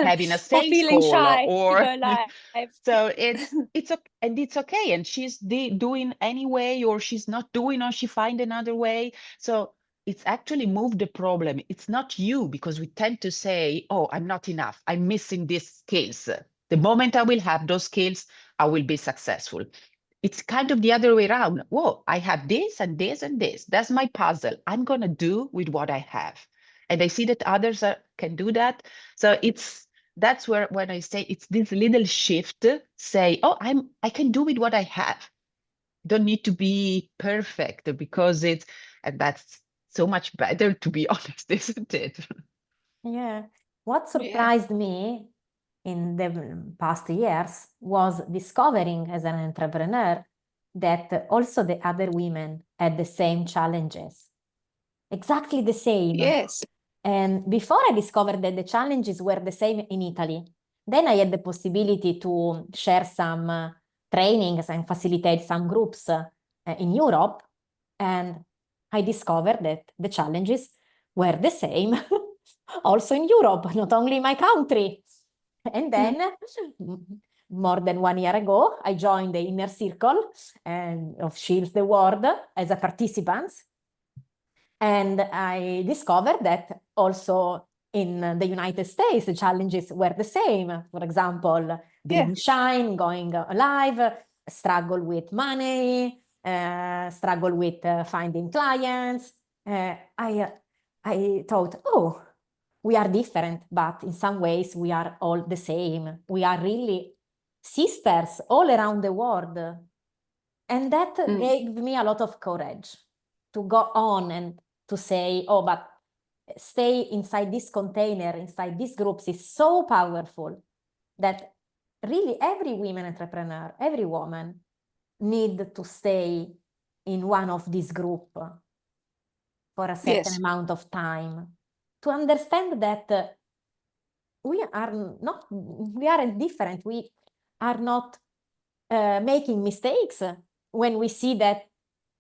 having a Or sales feeling call, shy to or go live. so it's okay, and it's okay, and she's doing anyway, or she's not doing, or she find another way. So it's actually move the problem. It's not you, because we tend to say, oh, I'm not enough, I'm missing these skills. The moment I will have those skills, I will be successful. It's kind of the other way around. Whoa, I have this and this and this. That's my puzzle. I'm going to do with what I have. And I see that others can do that. So that's where when I say it's this little shift, say, oh, I can do with what I have. Don't need to be perfect, because and that's so much better, to be honest, isn't it? Yeah. What Yeah. surprised me in the past years was discovering as an entrepreneur that also the other women had the same challenges, exactly the same. Yes. And before I discovered that the challenges were the same in Italy, then I had the possibility to share some trainings and facilitate some groups in Europe. And I discovered that the challenges were the same also in Europe, not only in my country. And then more than 1 year ago, I joined the inner circle of Shields the World as a participant. And I discovered that also in the United States, the challenges were the same. For example, being shy, going live, struggle with money, struggle with finding clients. I thought, oh, we are different, but in some ways we are all the same. We are really sisters all around the world. And that gave me a lot of courage to go on and to say, oh, but stay inside this container, inside these groups is so powerful that really every women entrepreneur, every woman need to stay in one of these groups for a certain amount of time to understand that we aren't different. We are not making mistakes when we see that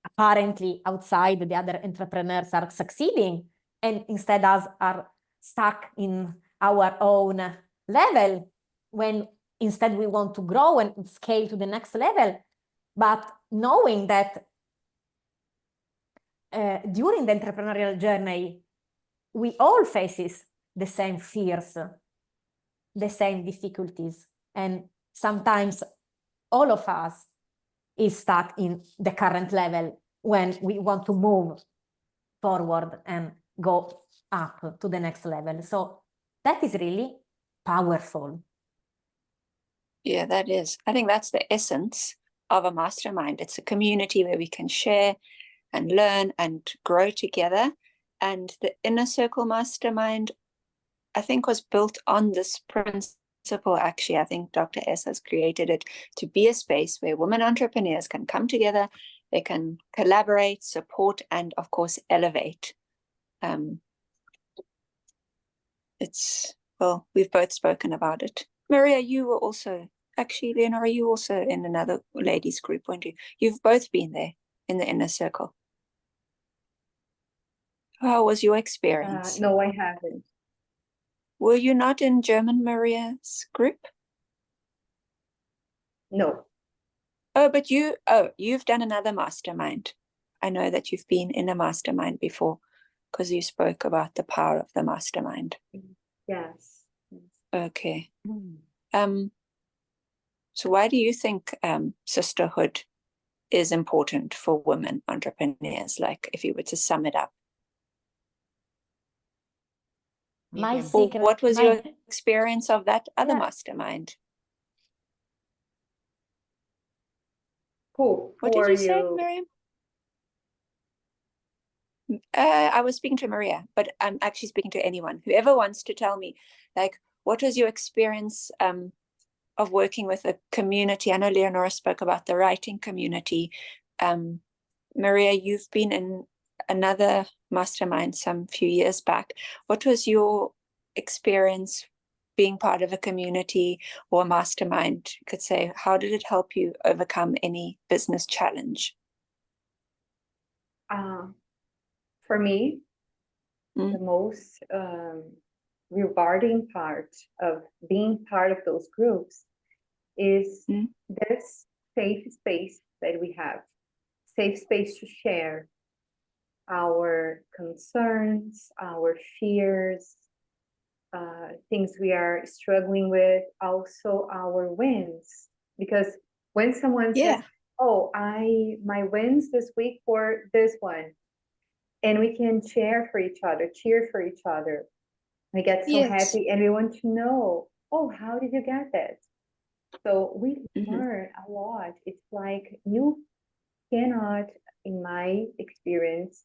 apparently outside the other entrepreneurs are succeeding, and instead us are stuck in our own level, when instead we want to grow and scale to the next level. But knowing that during the entrepreneurial journey, we all faces the same fears, the same difficulties, and sometimes all of us is stuck in the current level when we want to move forward and go up to the next level. So that is really powerful. Yeah, that is. I think that's the essence of a mastermind. It's a community where we can share and learn and grow together. And the Inner Circle Mastermind, I think, was built on this principle. Actually, I think Dr. S has created it to be a space where women entrepreneurs can come together, they can collaborate, support, and of course, elevate. Well, we've both spoken about it. Maria, you were also, actually, Leonora, you also in another ladies group, weren't you? You've both been there in the Inner Circle. How was your experience? No, I haven't. Were you not in German Maria's group? No. Oh, but you've done another mastermind. I know that you've been in a mastermind before because you spoke about the power of the mastermind. Yes. Okay. So why do you think sisterhood is important for women entrepreneurs? Like, if you were to sum it up. My Or secret, what was your experience of that other mastermind? Who What did are you say, you? Miriam? I was speaking to Maria, but I'm actually speaking to anyone. Whoever wants to tell me, like, what was your experience of working with a community? I know Leonora spoke about the writing community. Maria, you've been in another mastermind some few years back. What was your experience being part of a community or a mastermind? You could say, how did it help you overcome any business challenge? For me, the most rewarding part of being part of those groups is this safe space that we have, safe space to share our concerns, our fears, things we are struggling with, also our wins. Because when someone says, oh, my wins this week for this one, and we can share for each other, cheer for each other. We get so happy and we want to know, oh, how did you get that? So we learn a lot. It's like you cannot, in my experience,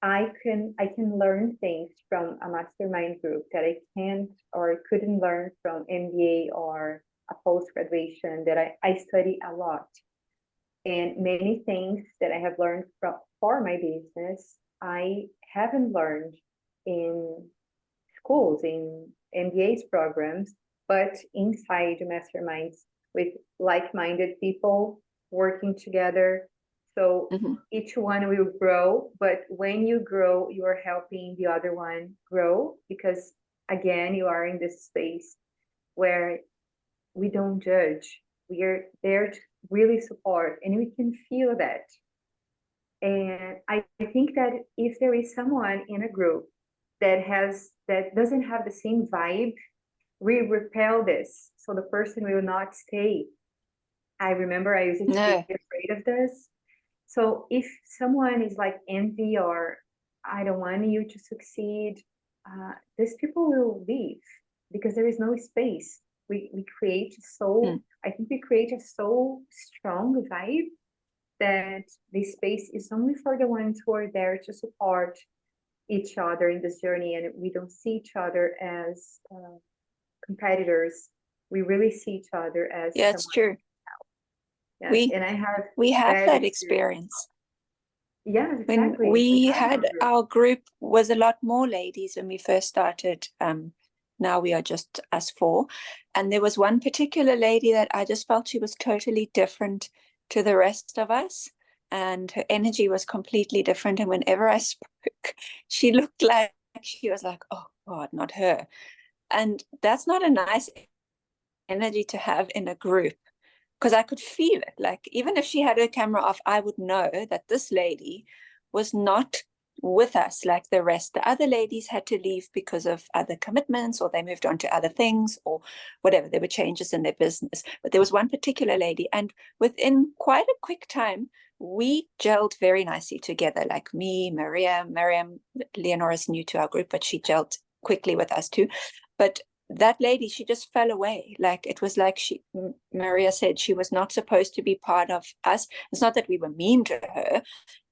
I can learn things from a mastermind group that I can't or couldn't learn from MBA or a post-graduation that I study a lot. And many things that I have learned for my business, I haven't learned in schools, in MBA's programs, but inside masterminds with like-minded people working together. So each one will grow, but when you grow, you are helping the other one grow, because again, you are in this space where we don't judge. We are there to really support, and we can feel that. And I think that if there is someone in a group that doesn't have the same vibe, we repel this, so the person will not stay. I remember I used to be afraid of this. So if someone is like envy or I don't want you to succeed, these people will leave because there is no space. We create I think we create a so strong vibe that this space is only for the ones who are there to support each other in this journey, and we don't see each other as competitors. We really see each other as it's true. Yeah, we have that experience. Yeah, exactly. When we had our group was a lot more ladies when we first started. Now we are just us four, and there was one particular lady that I just felt she was totally different to the rest of us, and her energy was completely different. And whenever I spoke, she looked like she was like, oh God, not her. And that's not a nice energy to have in a group, because I could feel it. Like, even if she had her camera off, I would know that this lady was not with us like the rest. The other ladies had to leave because of other commitments, or they moved on to other things, or whatever. There were changes in their business. But there was one particular lady, and within quite a quick time, we gelled very nicely together. Like me, Maria, Miriam, Leonora's new to our group, but she gelled quickly with us too. But that lady, she just fell away. Like, it was like Maria said, she was not supposed to be part of us. It's not that we were mean to her.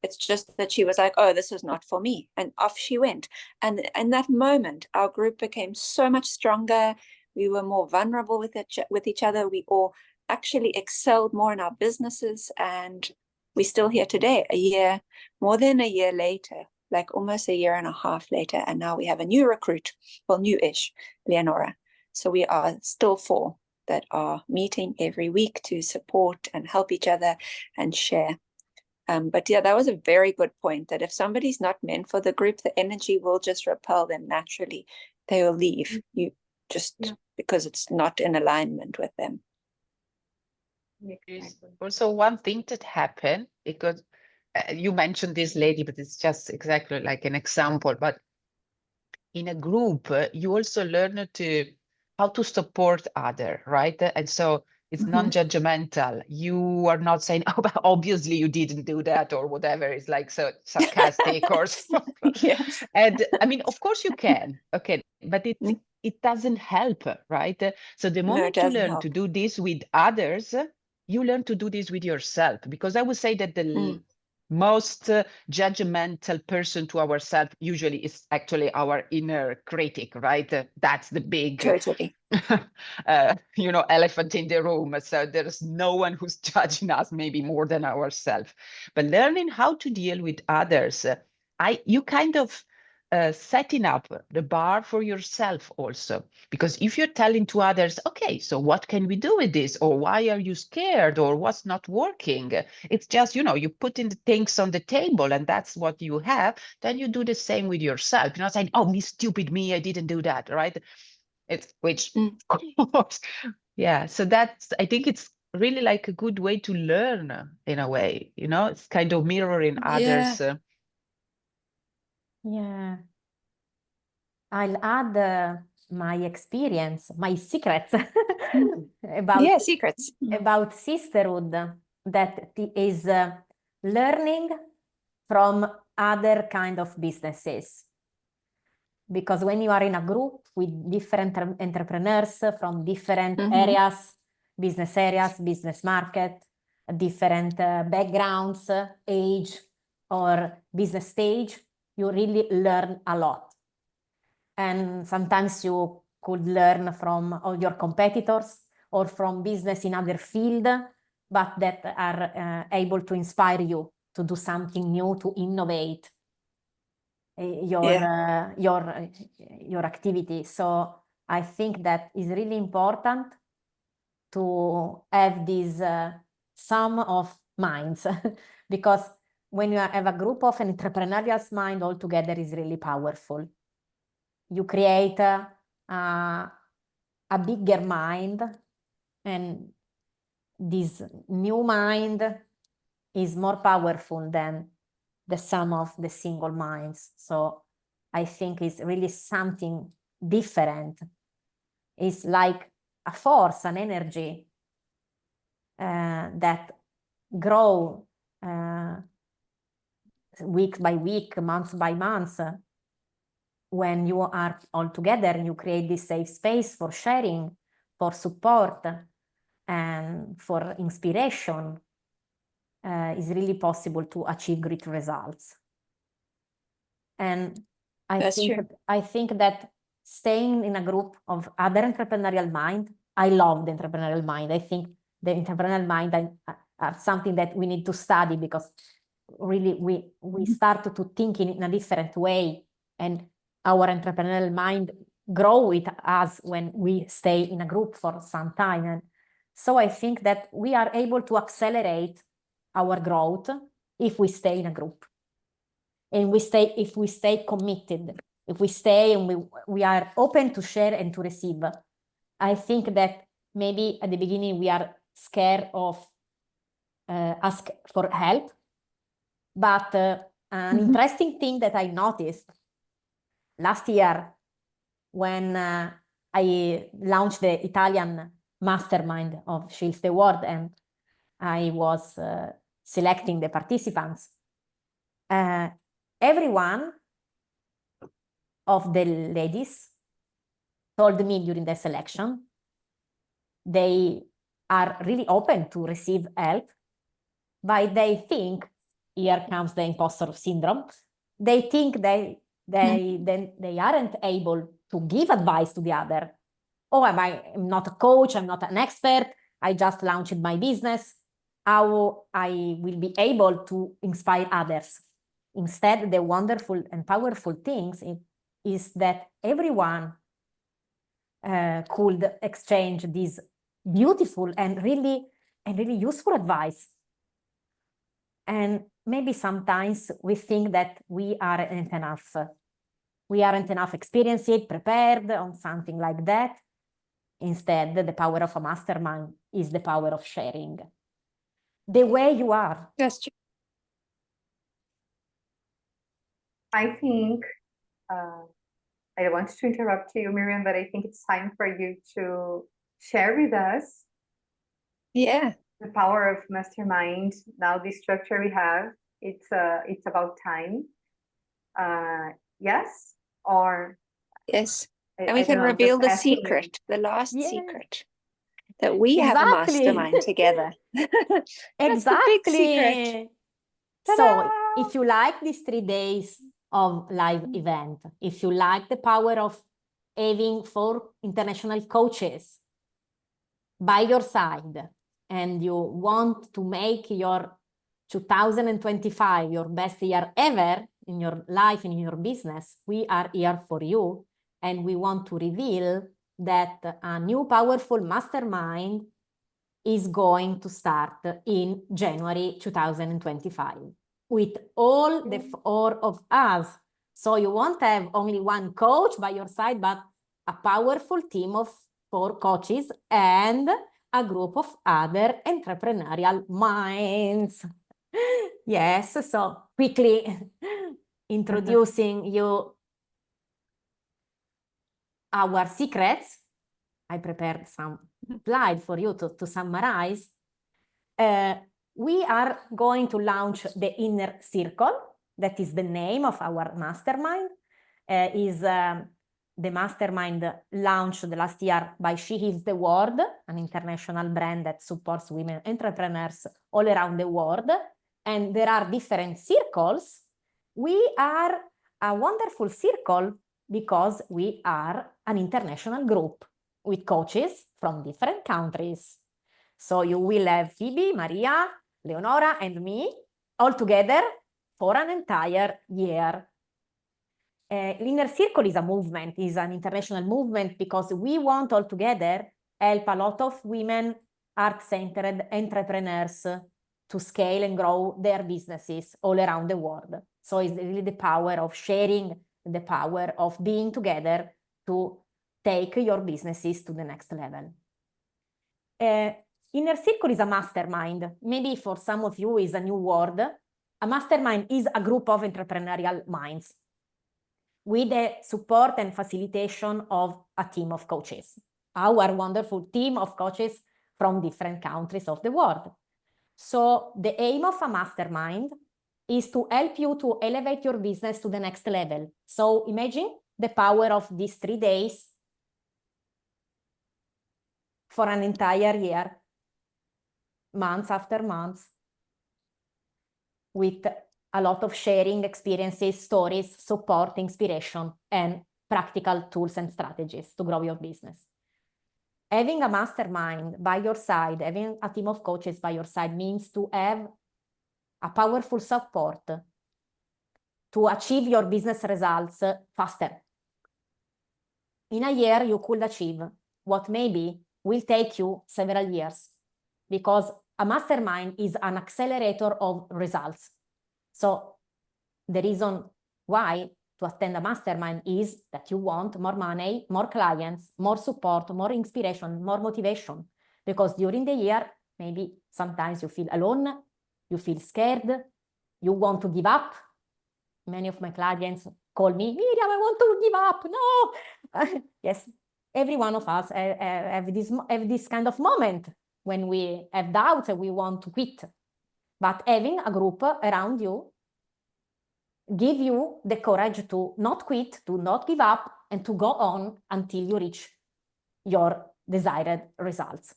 It's just that she was like, oh, this is not for me. And off she went. And in that moment, our group became so much stronger. We were more vulnerable with each other. We all actually excelled more in our businesses. And we're still here today, more than a year later. Like almost a year and a half later, and now we have a new recruit, well, new-ish, Leonora. So we are still four that are meeting every week to support and help each other and share. But yeah, that was a very good point, that if somebody's not meant for the group, the energy will just repel them naturally. They will leave you because it's not in alignment with them. Exactly. Also, one thing that happened, because you mentioned this lady, but it's just exactly like an example. But in a group, you also learn how to support other, right? And so it's non-judgmental. You are not saying, oh, but obviously you didn't do that or whatever. It's like so sarcastic or something. And I mean, of course you can, okay, but it doesn't help, right? So the moment you learn to do this with others, you learn to do this with yourself, because I would say that most judgmental person to ourselves usually is actually our inner critic, right? That's the big Totally. elephant in the room. So there's no one who's judging us maybe more than ourselves. But learning how to deal with others, you kind of setting up the bar for yourself also, because if you're telling to others, okay, so what can we do with this, or why are you scared, or what's not working, it's just, you putting the things on the table and that's what you have, then you do the same with yourself. You're not saying, oh, me, stupid me, I didn't do that, right? It's which of course, yeah, so that's, I think it's really like a good way to learn in a way, it's kind of mirroring others. Yeah. I'll add my experience, my secrets about Yeah, secrets. about sisterhood, that is learning from other kind of businesses. Because when you are in a group with different entrepreneurs from different areas, business market, different backgrounds, age, or business stage, you really learn a lot. And sometimes you could learn from all your competitors or from business in other field, but that are able to inspire you to do something new, to innovate your activity. So I think that is really important to have this sum of minds because when you have a group of an entrepreneurial mind all together is really powerful. You create a bigger mind, and this new mind is more powerful than the sum of the single minds. So I think it's really something different. It's like a force, an energy that grow week by week, month by month. When you are all together, you create this safe space for sharing, for support, and for inspiration. Is really possible to achieve great results. And I think that staying in a group of other entrepreneurial mind, I love the entrepreneurial mind. I think the entrepreneurial mind are something that we need to study because really we start to think in a different way, and our entrepreneurial mind grow with us when we stay in a group for some time. And so I think that we are able to accelerate our growth if we stay in a group. And if we stay committed, if we stay and we are open to share and to receive. I think that maybe at the beginning we are scared of ask for help. But an interesting thing that I noticed last year when I launched the Italian mastermind of Shields the World and I was selecting the participants, everyone of the ladies told me during the selection they are really open to receive help, but they think, here comes the imposter syndrome, they think they aren't able to give advice to the other. Oh, I'm not a coach, I'm not an expert, I just launched my business. How I will be able to inspire others? Instead, the wonderful and powerful things is that everyone could exchange this beautiful and really useful advice. And maybe sometimes we think that we aren't enough experienced, prepared on something like that. Instead, the power of a mastermind is the power of sharing. The way you are. That's true. I think, I don't want to interrupt you, Miriam, but I think it's time for you to share with us the power of mastermind. Now the structure we have, it's about time. Yes, or yes, and we can reveal the secret, the last secret, that we have a mastermind together. That's the big secret. So if you like these 3 days of live event, if you like the power of having 4 international coaches by your side, and you want to make your 2025 your best year ever in your life, in your business, we are here for you. And we want to reveal that a new powerful mastermind is going to start in January 2025 with all the 4 of us. So you won't have only one coach by your side, but a powerful team of 4 coaches and a group of other entrepreneurial minds. Yes, so quickly introducing you our secrets. I prepared some slides for you to summarize. We are going to launch the Inner Circle. That is the name of our mastermind. The mastermind launched last year by She Heals the World, an international brand that supports women entrepreneurs all around the world. And there are different circles. We are a wonderful circle because we are an international group with coaches from different countries. So you will have Phoebe, Maria, Leonora, and me all together for an entire year. Inner Circle is a movement, is an international movement, because we want all together help a lot of women art-centered entrepreneurs to scale and grow their businesses all around the world. So it's really the power of sharing, the power of being together to take your businesses to the next level. Inner Circle is a mastermind. Maybe for some of you is a new word. A mastermind is a group of entrepreneurial minds with the support and facilitation of a team of coaches, our wonderful team of coaches from different countries of the world. So the aim of a mastermind is to help you to elevate your business to the next level. So imagine the power of these 3 days for an entire year, months after months, with a lot of sharing experiences, stories, support, inspiration, and practical tools and strategies to grow your business. Having a mastermind by your side, having a team of coaches by your side means to have a powerful support to achieve your business results faster. In a year, you could achieve what maybe will take you several years, because a mastermind is an accelerator of results. So the reason why to attend a mastermind is that you want more money, more clients, more support, more inspiration, more motivation. Because during the year, maybe sometimes you feel alone, you feel scared, you want to give up. Many of my clients call me, Miriam, I want to give up. No. Yes, every one of us have this kind of moment when we have doubts and we want to quit. But having a group around you give you the courage to not quit, to not give up, and to go on until you reach your desired results.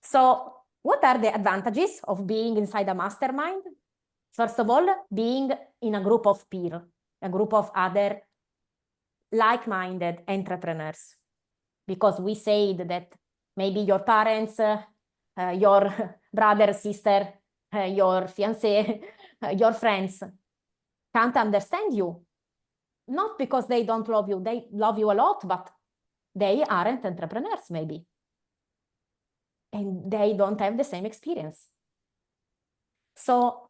So what are the advantages of being inside a mastermind? First of all, being in a group of peers, a group of other like-minded entrepreneurs. Because we said that maybe your parents, your brother, sister, your fiancé, your friends can't understand you. Not because they don't love you, they love you a lot, but they aren't entrepreneurs maybe. And they don't have the same experience. So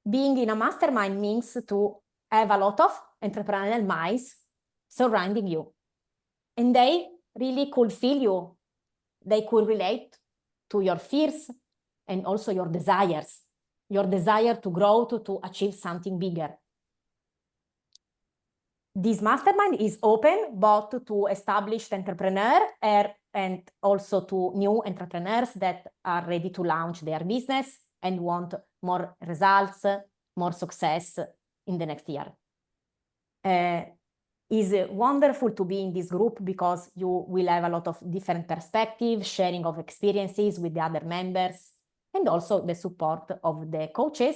being in a mastermind means to have a lot of entrepreneurial minds surrounding you. And they really could feel you. They could relate to your fears and also your desires to grow, to achieve something bigger. This mastermind is open both to established entrepreneurs and also to new entrepreneurs that are ready to launch their business and want more results, more success in the next year. It's wonderful to be in this group because you will have a lot of different perspectives, sharing of experiences with the other members, and also the support of the coaches.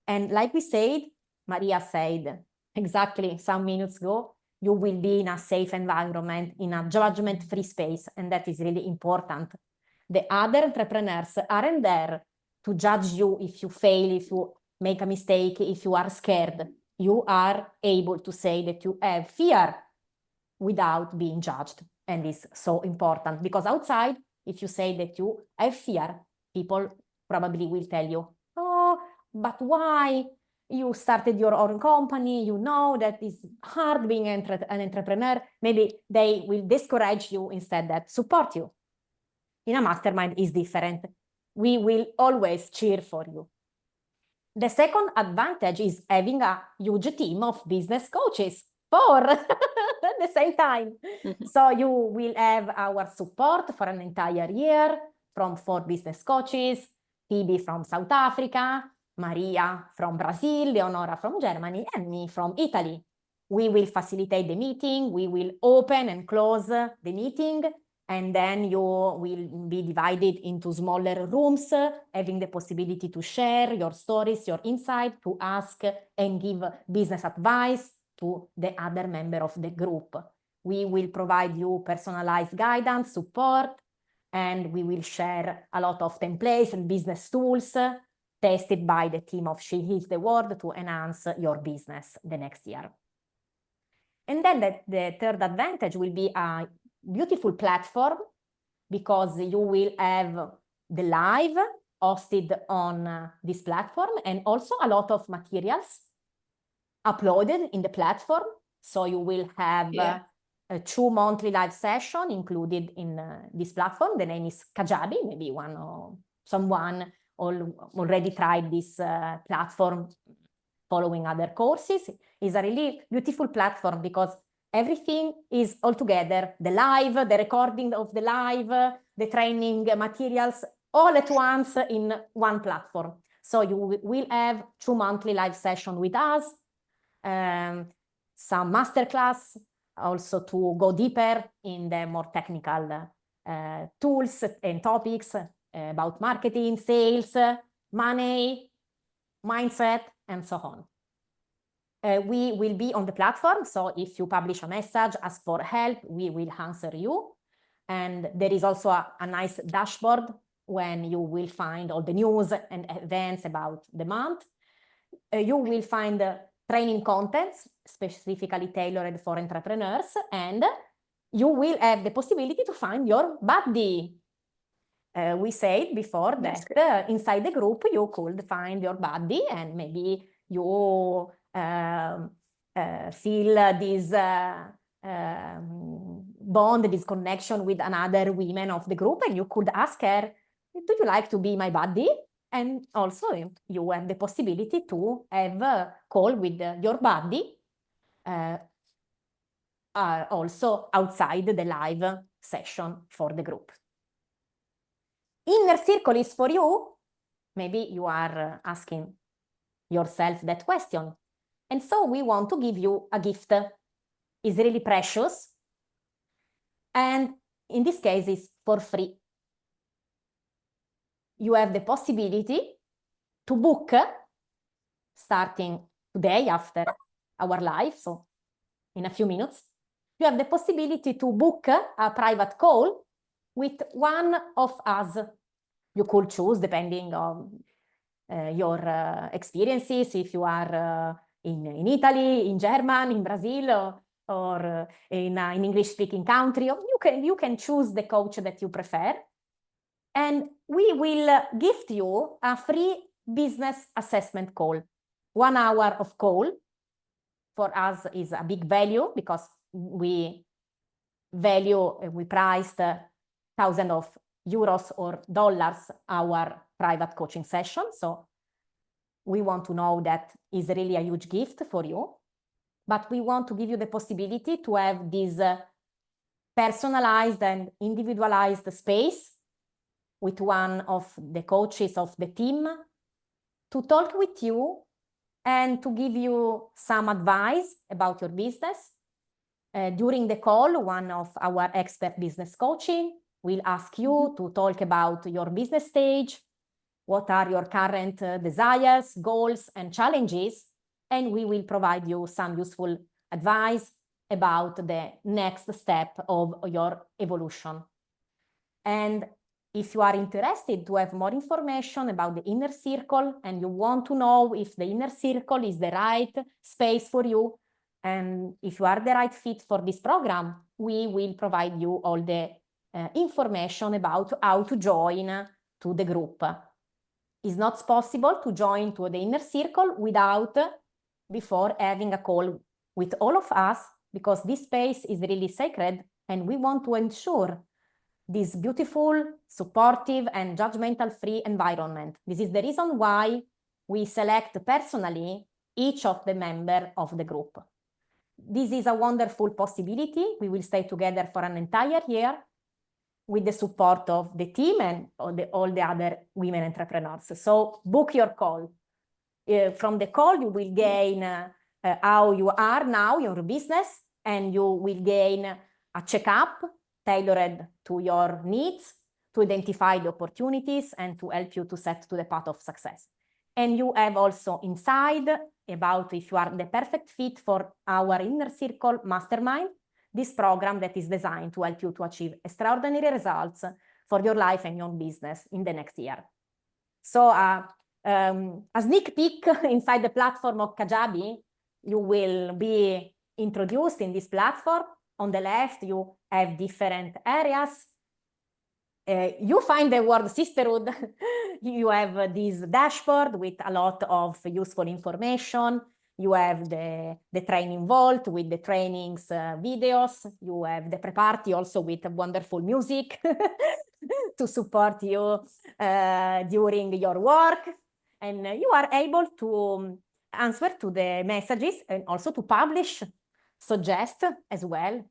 And like we said, Maria said exactly some minutes ago, you will be in a safe environment, in a judgment-free space, and that is really important. The other entrepreneurs aren't there to judge you if you fail, if you make a mistake, if you are scared. You are able to say that you have fear without being judged. And it's so important because outside, if you say that you have fear, people probably will tell you, oh, but why? You started your own company, you know that it's hard being an entrepreneur. Maybe they will discourage you instead that support you. In a mastermind is different. We will always cheer for you. The second advantage is having a huge team of business coaches, 4 at the same time. So you will have our support for an entire year from 4 business coaches, Phoebe from South Africa, Maria from Brazil, Leonora from Germany, and me from Italy. We will facilitate the meeting, we will open and close the meeting, and then you will be divided into smaller rooms, having the possibility to share your stories, your insight, to ask and give business advice to the other member of the group. We will provide you personalized guidance, support, and we will share a lot of templates and business tools tested by the team of She Is the World to enhance your business the next year. And then the third advantage will be a beautiful platform because you will have the live hosted on this platform and also a lot of materials uploaded in the platform. So you will have a 2 monthly live session included in this platform. The name is Kajabi. Maybe someone already tried this platform following other courses. It's a really beautiful platform because everything is all together, the live, the recording of the live, the training materials, all at once in one platform. So you will have 2 monthly live sessions with us, some masterclass, also to go deeper in the more technical tools and topics about marketing, sales, money, mindset, and so on. We will be on the platform, so if you publish a message, ask for help, we will answer you. And there is also a nice dashboard when you will find all the news and events about the month. You will find training contents specifically tailored for entrepreneurs, and you will have the possibility to find your buddy. We said before that inside the group you could find your buddy, and maybe you feel this bond, this connection with another woman of the group, and you could ask her, do you like to be my buddy? And also you have the possibility to have a call with your buddy also outside the live session for the group. Inner circle is for you. Maybe you are asking yourself that question. And so we want to give you a gift. It's really precious. And in this case, it's for free. You have the possibility to book, starting today after our live, so in a few minutes, you have the possibility to book a private call with one of us. You could choose depending on your experiences, if you are in Italy, in Germany, in Brazil, or in an English-speaking country. You can choose the coach that you prefer. And we will gift you a free business assessment call. 1 hour of call for us is a big value because we priced thousands of euros or dollars our private coaching session. So we want to know that is really a huge gift for you. But we want to give you the possibility to have this personalized and individualized space with one of the coaches of the team to talk with you and to give you some advice about your business. During the call, one of our expert business coaching will ask you to talk about your business stage, what are your current desires, goals, and challenges, and we will provide you some useful advice about the next step of your evolution. And if you are interested to have more information about the inner circle and you want to know if the inner circle is the right space for you, and if you are the right fit for this program, we will provide you all the information about how to join to the group. It's not possible to join to the inner circle without before having a call with all of us, because this space is really sacred and we want to ensure this beautiful, supportive, and judgmental-free environment. This is the reason why we select personally each of the members of the group. This is a wonderful possibility. We will stay together for an entire year with the support of the team and all the other women entrepreneurs. So book your call. From the call, you will gain how you are now, your business, and you will gain a checkup tailored to your needs, to identify the opportunities and to help you to set to the path of success. And you have also inside about if you are the perfect fit for our Inner Circle Mastermind, this program that is designed to help you to achieve extraordinary results for your life and your business in the next year. So a sneak peek inside the platform of Kajabi, you will be introduced in this platform. On the left, you have different areas. You find the word sisterhood. You have this dashboard with a lot of useful information. You have the training vault with the trainings videos. You have the pre-party also with wonderful music to support you during your work. And you are able to answer to the messages and also to publish, suggest as well.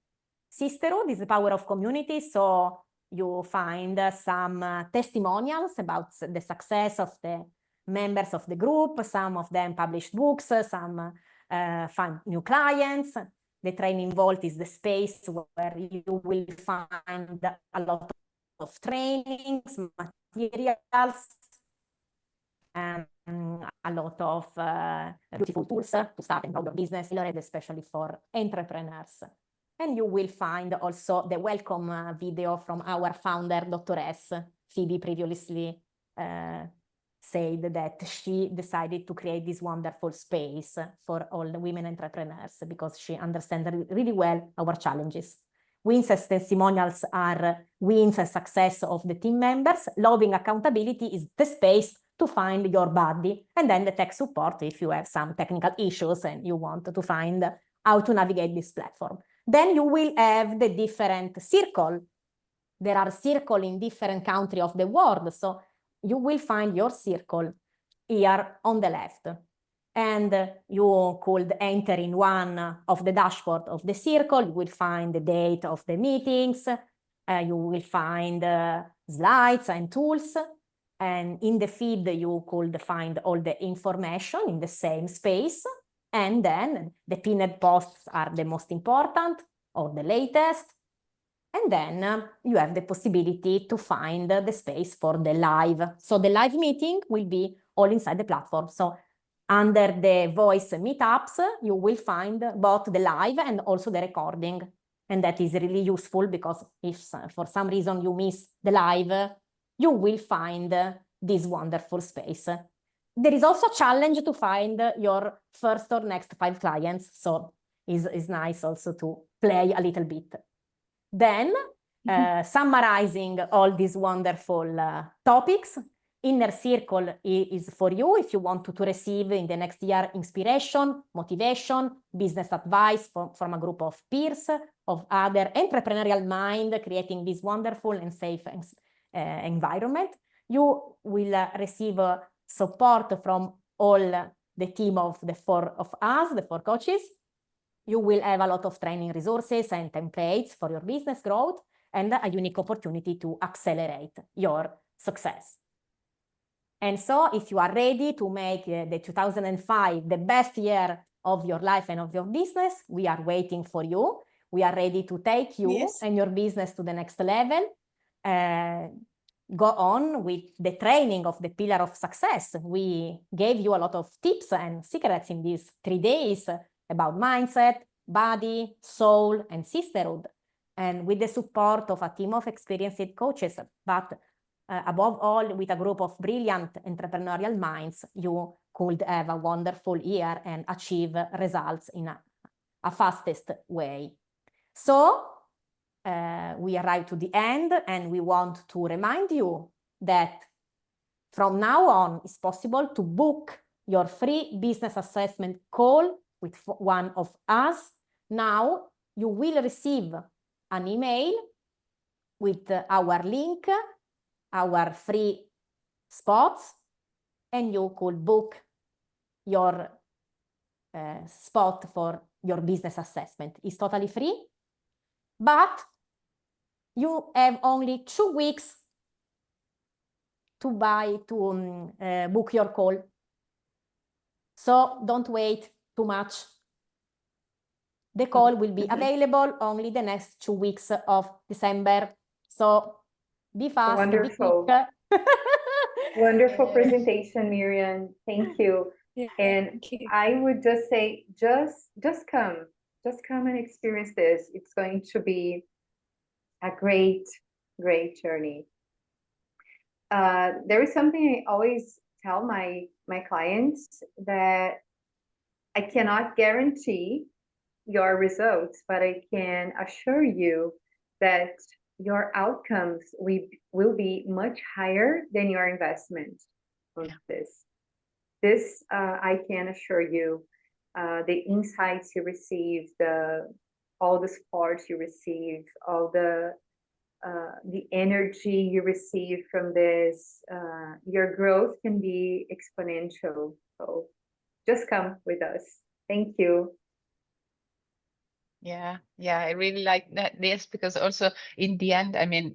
Sisterhood is the power of community, so you find some testimonials about the success of the members of the group. Some of them published books, some find new clients. The Training Vault is the space where you will find a lot of trainings, materials, and a lot of beautiful tools to start and grow your business, especially for entrepreneurs. And you will find also the welcome video from our founder, Dr. S. Phoebe previously said that she decided to create this wonderful space for all the women entrepreneurs because she understands really well our challenges. Wins as testimonials are wins and success of the team members. Loving accountability is the space to find your body, and then the tech support if you have some technical issues and you want to find how to navigate this platform. Then you will have the different circle. There are circles in different countries of the world, so you will find your circle here on the left. And you could enter in one of the dashboard of the circle. You will find the date of the meetings. You will find slides and tools. And in the feed, you could find all the information in the same space. And then the pinned posts are the most important or the latest. And then you have the possibility to find the space for the live. So the live meeting will be all inside the platform. So under the voice meetups, you will find both the live and also the recording. And that is really useful because if for some reason you miss the live, you will find this wonderful space. There is also a challenge to find your first or next 5 clients. So it's nice also to play a little bit. Then, summarizing all these wonderful topics, Inner Circle is for you if you want to receive in the next year inspiration, motivation, business advice from a group of peers, of other entrepreneurial mind, creating this wonderful and safe environment. You will receive support from all the team of the 4 of us, the 4 coaches. You will have a lot of training resources and templates for your business growth and a unique opportunity to accelerate your success. And so if you are ready to make the 2005 the best year of your life and of your business, we are waiting for you. We are ready to take you and your business to the next level. go on with the training of the pillar of success. We gave you a lot of tips and secrets in these 3 days about mindset, body, soul, and sisterhood, and with the support of a team of experienced coaches, but above all, with a group of brilliant entrepreneurial minds, you could have a wonderful year and achieve results in a fastest way. So we arrive to the end, and we want to remind you that from now on, it's possible to book your free business assessment call with one of us. Now you will receive an email with our link, our free spots, and you could book your spot for your business assessment. It's totally free, but you have only 2 weeks to book your call. So don't wait too much. The call will be available only the next 2 weeks of December. So be fast, Wonderful. be quick. Wonderful presentation, Miriam. Thank you. Yeah, And thank you. I would just say, just come and experience this. It's going to be a great journey. There is something I always tell my clients, that I cannot guarantee your results, but I can assure you that your outcomes will be much higher than your investment on this. This I can assure you. The insights you receive, all the support you receive, all the energy you receive from this, your growth can be exponential. So just come with us. Thank you. Yeah, I really like this, because also in the end, I mean,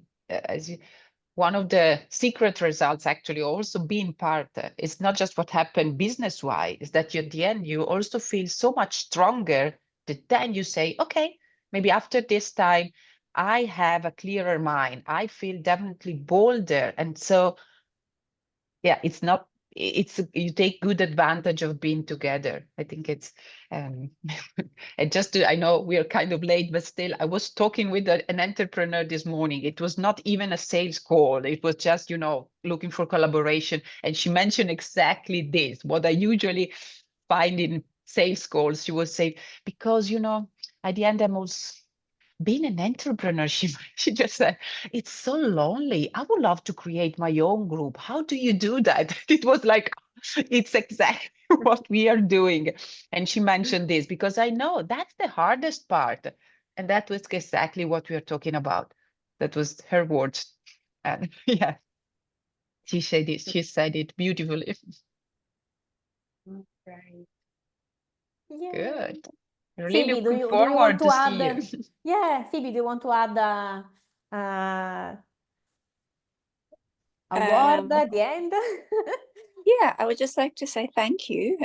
one of the secret results actually also being part, it's not just what happened business-wise, is that at the end you also feel so much stronger, that then you say, okay, maybe after this time, I have a clearer mind. I feel definitely bolder. And so, yeah, you take good advantage of being together. I think it's, and I know we are kind of late, but still, I was talking with an entrepreneur this morning. It was not even a sales call. It was just, looking for collaboration. And she mentioned exactly this, what I usually find in sales calls. She was saying, because, at the end, I'm also being an entrepreneur, she just said, it's so lonely. I would love to create my own group. How do you do that? It was like, it's exactly what we are doing. And she mentioned this, because I know that's the hardest part. And that was exactly what we are talking about. That was her words. And yeah, she said it beautifully. Right. Yeah. Good. Really Phoebe, do looking you forward want to to see add? you. Yeah, Phoebe, do you want to add a word at the end? Yeah, I would just like to say thank you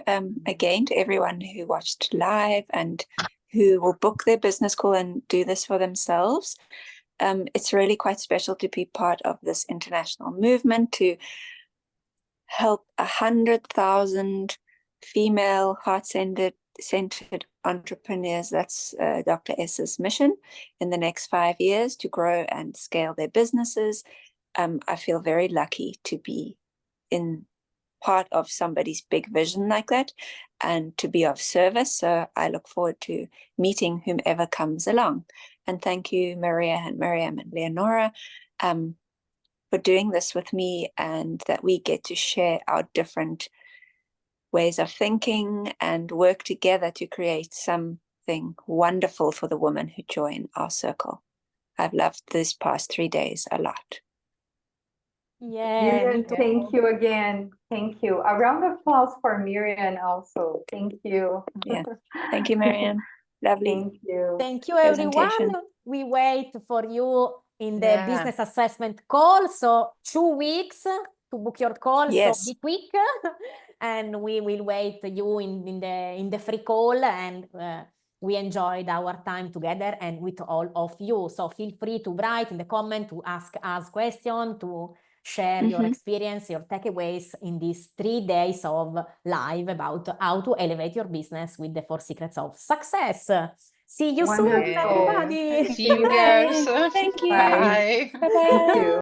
again to everyone who watched live and who will book their business call and do this for themselves. It's really quite special to be part of this international movement to help 100,000 female heart-centered entrepreneurs. That's Dr. S's mission in the next 5 years, to grow and scale their businesses. I feel very lucky to be in part of somebody's big vision like that, and to be of service. So I look forward to meeting whomever comes along. And thank you, Maria and Miriam and Leonora, for doing this with me, and that we get to share our different ways of thinking and work together to create something wonderful for the women who join our circle. I've loved this past 3 days a lot. Yeah, me Miriam, too. thank you again. Thank you. A round of applause for Miriam also. Thank you. Yeah. Thank you, Marianne. Lovely. Thank you. Thank you, everyone. Presentation. We wait for you in the Yeah. business assessment call. So 2 weeks to book your call. Yes. So be quick, and we will wait you in the free call. And we enjoyed our time together and with all of you. So feel free to write in the comment, to ask us questions, to share your Mhm. experience, your takeaways in these 3 days of live about how to elevate your business with the 4 secrets of success. See you soon, Wonderful. everybody. See you, Bye. girls. Thank you. Bye. Bye. Bye Thank bye. you.